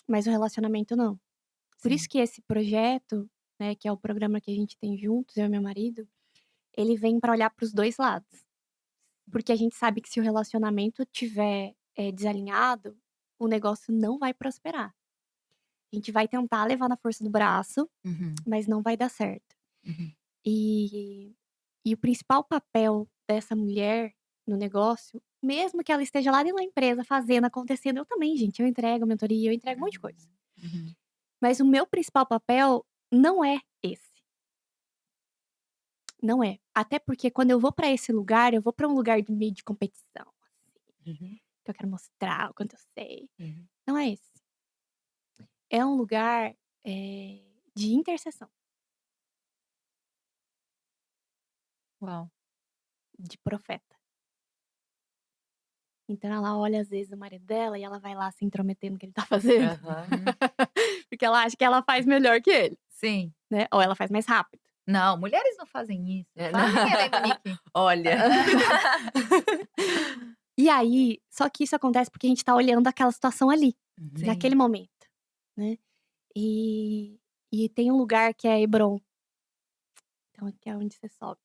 mas o relacionamento não. Por isso Sim. que esse projeto, né, que é o programa que a gente tem juntos, eu e meu marido, ele vem pra olhar para os 2 lados. Porque a gente sabe que se o relacionamento tiver, desalinhado, o negócio não vai prosperar. A gente vai tentar levar na força do braço, Uhum, mas não vai dar certo. uhum. E o principal papel dessa mulher no negócio, mesmo que ela esteja lá dentro da empresa fazendo, acontecendo, eu também, gente, eu entrego mentoria, eu entrego um monte de coisa. Uhum. Mas o meu principal papel não é esse, não é. Até porque quando eu vou pra esse lugar, eu vou pra um lugar de meio de competição, assim, Uhum, que eu quero mostrar o quanto eu sei. uhum. Não é esse. É um lugar, de intercessão, Uau. de profeta. Então ela olha às vezes o marido dela e ela vai lá se intrometer no que ele tá fazendo, Aham. Uhum. porque ela acha que ela faz melhor que ele, Sim. né, ou ela faz mais rápido. Não, mulheres não fazem isso. É, não. Fazem, Helene Monique? Olha. E aí, só que isso acontece porque a gente tá olhando aquela situação ali, Uhum. naquele Sim. momento, né. E tem um lugar que é Hebron, então que é onde você sobe.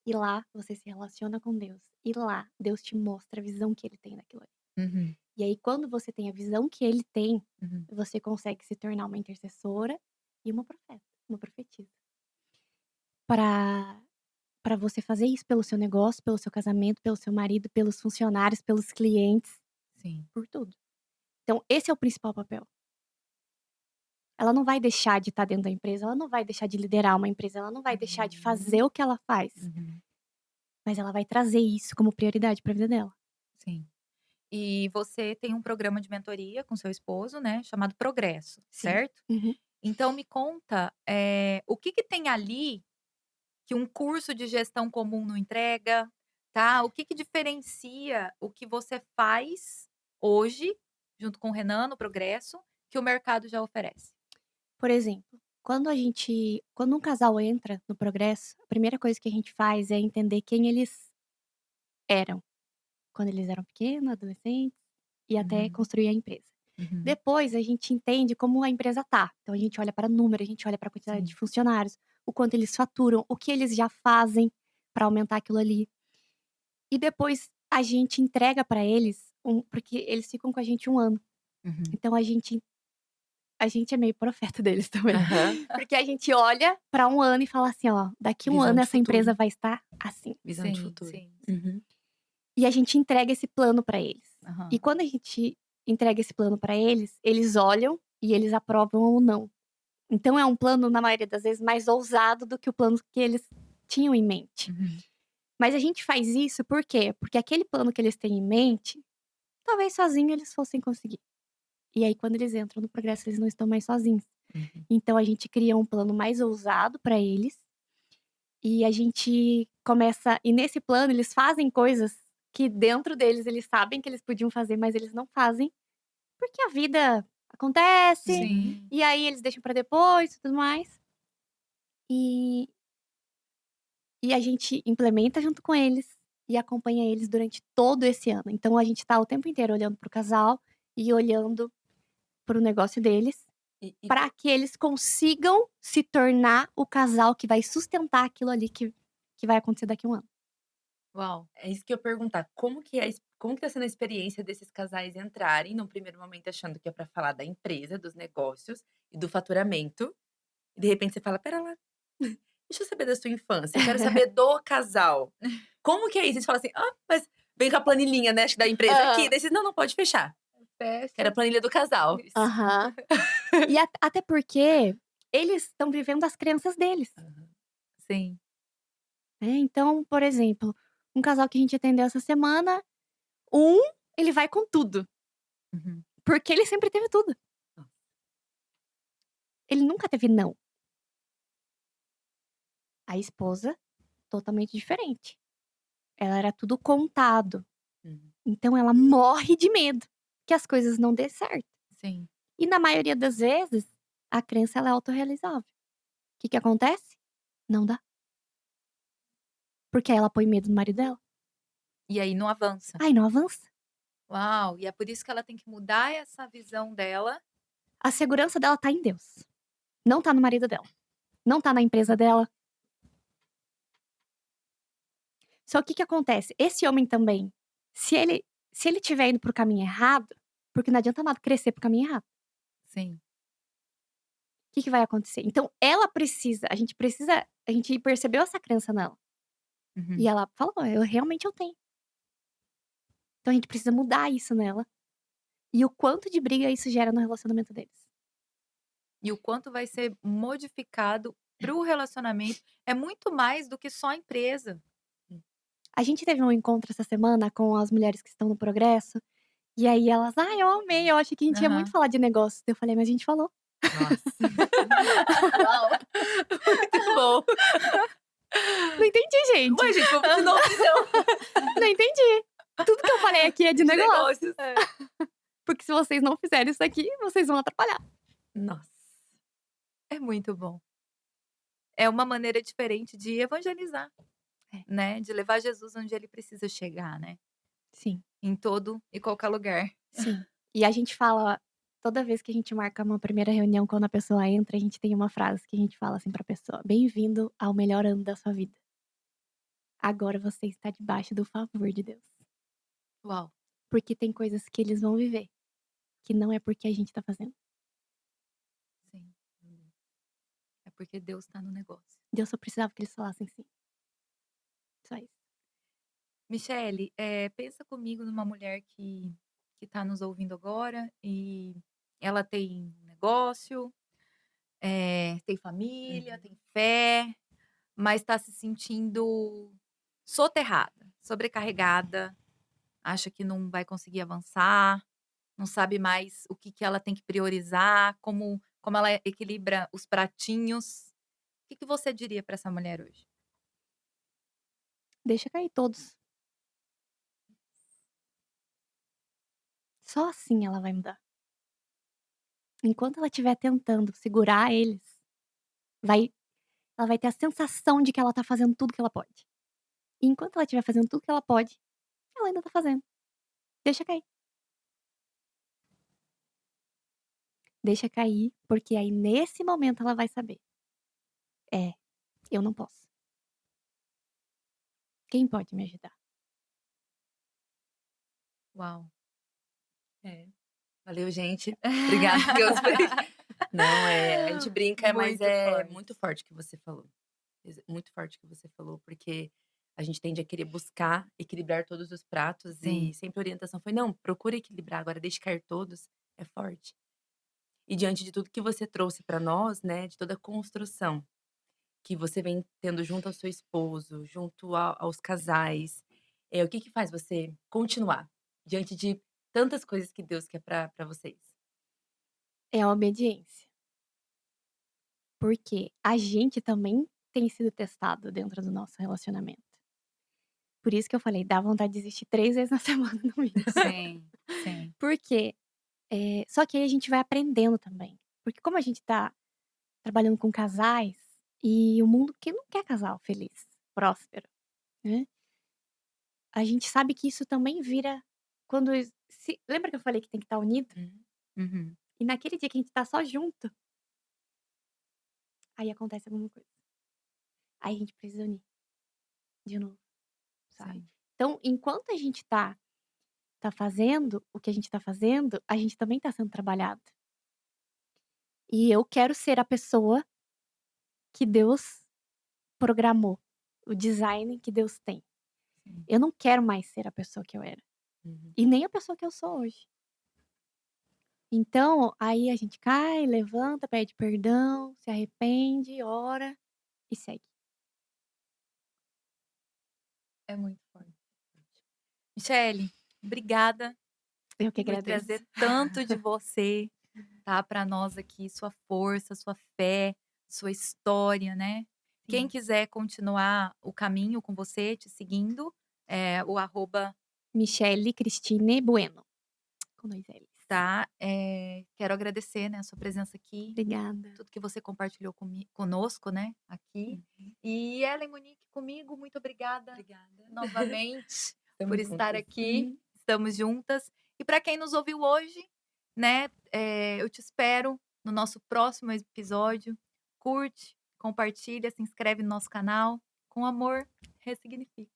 E lá você se relaciona com Deus, e lá Deus te mostra a visão que ele tem daquilo ali. Uhum, E aí quando você tem a visão que ele tem, uhum. você consegue se tornar uma intercessora e uma profeta, uma profetisa. Pra você fazer isso pelo seu negócio, pelo seu casamento, pelo seu marido, pelos funcionários, pelos clientes, Sim. por tudo. Então esse é o principal papel. Ela não vai deixar de estar dentro da empresa, ela não vai deixar de liderar uma empresa, ela não vai deixar de Uhum, fazer o que ela faz, uhum. mas ela vai trazer isso como prioridade pra vida dela. Sim. E você tem um programa de mentoria com seu esposo, né, chamado Progresso, Sim. certo? Uhum. Então me conta, o que que tem ali que um curso de gestão comum não entrega, tá? O que que diferencia o que você faz hoje, junto com o Renan no Progresso, que o mercado já oferece? Por exemplo, quando um casal entra no Progresso, a primeira coisa que a gente faz é entender quem eles eram, quando eles eram pequenos, adolescentes, e até Uhum, construir a empresa. uhum. Depois a gente entende como a empresa tá, então a gente olha para número, a gente olha para a quantidade de Sim. funcionários, o quanto eles faturam, o que eles já fazem para aumentar aquilo ali. E depois a gente entrega para eles porque eles ficam com a gente 1 ano, Uhum. então a gente é meio profeta deles também. Aham. Porque a gente olha pra 1 ano e fala assim: "Ó, daqui 1 Visão ano de essa empresa futuro. vai estar assim". Visão de Sim, futuro. sim, sim. Uhum. E a gente entrega esse plano pra eles. E Aham. quando a gente entrega esse plano pra eles, eles olham e eles aprovam ou não. Então é um plano, na maioria das vezes, mais ousado do que o plano que eles tinham em mente. Uhum. Mas a gente faz isso por quê? Porque aquele plano que eles têm em mente, talvez sozinho eles fossem conseguir. E aí quando eles entram no progresso, eles não estão mais sozinhos. Uhum. Então a gente cria um plano mais ousado pra eles. E a gente começa e nesse plano eles fazem coisas que dentro deles eles sabem que eles podiam fazer, mas eles não fazem, porque a vida acontece, Sim. Uhum. e aí eles deixam pra depois e tudo mais. E a gente implementa junto com eles e acompanha eles durante todo esse ano. Então a gente tá o tempo inteiro olhando para o casal e olhando para o negócio deles, E para que eles consigam se tornar o casal que vai sustentar aquilo ali que vai acontecer daqui a 1 ano. Uau. é isso que eu ia perguntar, como que tá sendo a experiência desses casais entrarem num primeiro momento achando que é pra falar da empresa, dos negócios e do faturamento, e de repente você fala: "Espera lá, deixa eu saber da sua infância, eu quero saber do casal". Como que é isso? Eles falam assim: "Ah, mas vem com a planilhinha, né, acho que da empresa aqui, Aham. daí vocês: "Não, pode fechar". Era a Fecha. planilha do casal. Isso. Aham. E até porque eles estão vivendo as crenças deles, Sim. né. Então, por exemplo, um casal que a gente atendeu essa semana, um, ele vai com tudo, Uhum. porque ele sempre teve tudo. Ele nunca teve não. A esposa, totalmente diferente. Ela era tudo contado, Uhum. então ela morre de medo que as coisas não dê certo. Sim. E na maioria das vezes, a crença ela é autorrealizável. O que acontece? Não dá. Porque aí ela põe medo no marido dela. E aí não avança. Aí não avança. Uau! E é por isso que ela tem que mudar essa visão dela. A segurança dela tá em Deus. Não tá no marido dela. Não tá na empresa dela. Só que acontece? Esse homem também, se ele tiver indo pro caminho errado, porque não adianta nada crescer pro caminho errado. Sim. O que vai acontecer? Então ela precisa a gente percebeu essa crença nela. E Uhum. ela falou: "Eu realmente eu tenho". Então a gente precisa mudar isso nela. E o quanto de briga isso gera no relacionamento deles. E o quanto vai ser modificado para o relacionamento, é muito mais do que só a empresa. A gente teve um encontro essa semana com as mulheres que estão no progresso, e aí elas: "Ai, eu amei, eu achei que a gente ia muito Aham. falar de negócios". Eu falei: "Mas a gente falou". Nossa. Uau, muito bom. Não entendi, gente. Ué, gente, vamos de novo então. Não entendi. Tudo que eu falei aqui é de De negócio. negócios. Porque se vocês não fizerem isso aqui, vocês vão atrapalhar. Nossa. É muito bom. É uma maneira diferente de evangelizar, É. né, de levar Jesus onde ele precisa chegar, né, Sim, em todo e qualquer lugar. sim. E a gente fala toda vez que a gente marca uma primeira reunião, quando a pessoa entra, a gente tem uma frase que a gente fala assim pra pessoa: "Bem-vindo ao melhor ano da sua vida. Agora você está debaixo do favor de Deus". Uau! Porque tem coisas que eles vão viver, que não é porque a gente tá fazendo. Sim. É porque Deus está no negócio. Deus só precisava que eles falassem sim. Só isso. Michele, pensa comigo numa mulher que está nos ouvindo agora e ela tem um negócio, tem família, Uhum. tem fé, mas está se sentindo soterrada, sobrecarregada, acha que não vai conseguir avançar, não sabe mais o que que ela tem que priorizar, como ela equilibra os pratinhos. O que que você diria para essa mulher hoje? Deixa cair todos. Só assim ela vai mudar. Enquanto ela estiver tentando segurar eles, vai ela vai ter a sensação de que ela tá fazendo tudo que ela pode. E enquanto ela estiver fazendo tudo que ela pode, ela ainda tá fazendo. Deixa cair. Deixa cair, porque aí nesse momento ela vai saber: "É, eu não posso. Quem pode me ajudar?". Uau! É. Valeu, gente. Obrigada, Deus. Não, a gente brinca, mas Muito é forte. muito forte o que você falou. Muito forte o que você falou, porque a gente tende a querer buscar equilibrar todos os pratos e Sim, sempre a orientação foi: "Não, procura equilibrar, agora deixe cair todos", é forte. E diante de tudo que você trouxe pra nós, né, de toda a construção que você vem tendo junto ao seu esposo, junto aos casais, o que que faz você continuar diante de tantas coisas que Deus quer pra vocês? É a obediência. Porque a gente também tem sido testado dentro do nosso relacionamento. Por isso que eu falei, dá vontade de desistir 3 vezes na semana no mínimo. sim, sim. Porque, só que aí a gente vai aprendendo também. Porque como a gente tá trabalhando com casais, e o mundo que não quer casal feliz, próspero, né, a gente sabe que isso também vira quando se lembra que eu falei que tem que estar unido? Uhum. Uhum. E naquele dia que a gente tá só junto, aí acontece alguma coisa. Aí a gente precisa unir de novo, sabe. Sim. Então, enquanto a gente tá fazendo o que a gente tá fazendo, a gente também tá sendo trabalhado. E eu quero ser a pessoa que Deus programou, o design que Deus tem. Sim. Eu não quero mais ser a pessoa que eu era, Uhum. e nem a pessoa que eu sou hoje. Então, aí a gente cai, levanta, pede perdão, se arrepende, ora e segue. É muito forte. Michele, obrigada Eu que por agradeço. trazer tanto de você, tá, para nós aqui, sua força, sua fé, sua história, né. Quem Sim. quiser continuar o caminho com você, te seguindo, o arroba, Michele Cristine Bueno, com 2 L's. tá, quero agradecer, né, a sua presença aqui, Obrigada. tudo que você compartilhou conosco, né, aqui. Uhum. E Ellen Monique comigo, muito obrigada Obrigada. novamente por Estamos estar juntas. aqui, Uhum. estamos juntas. E para quem nos ouviu hoje, né, eu te espero no nosso próximo episódio. Curte, compartilha, se inscreve no nosso canal. Com amor, ressignifica.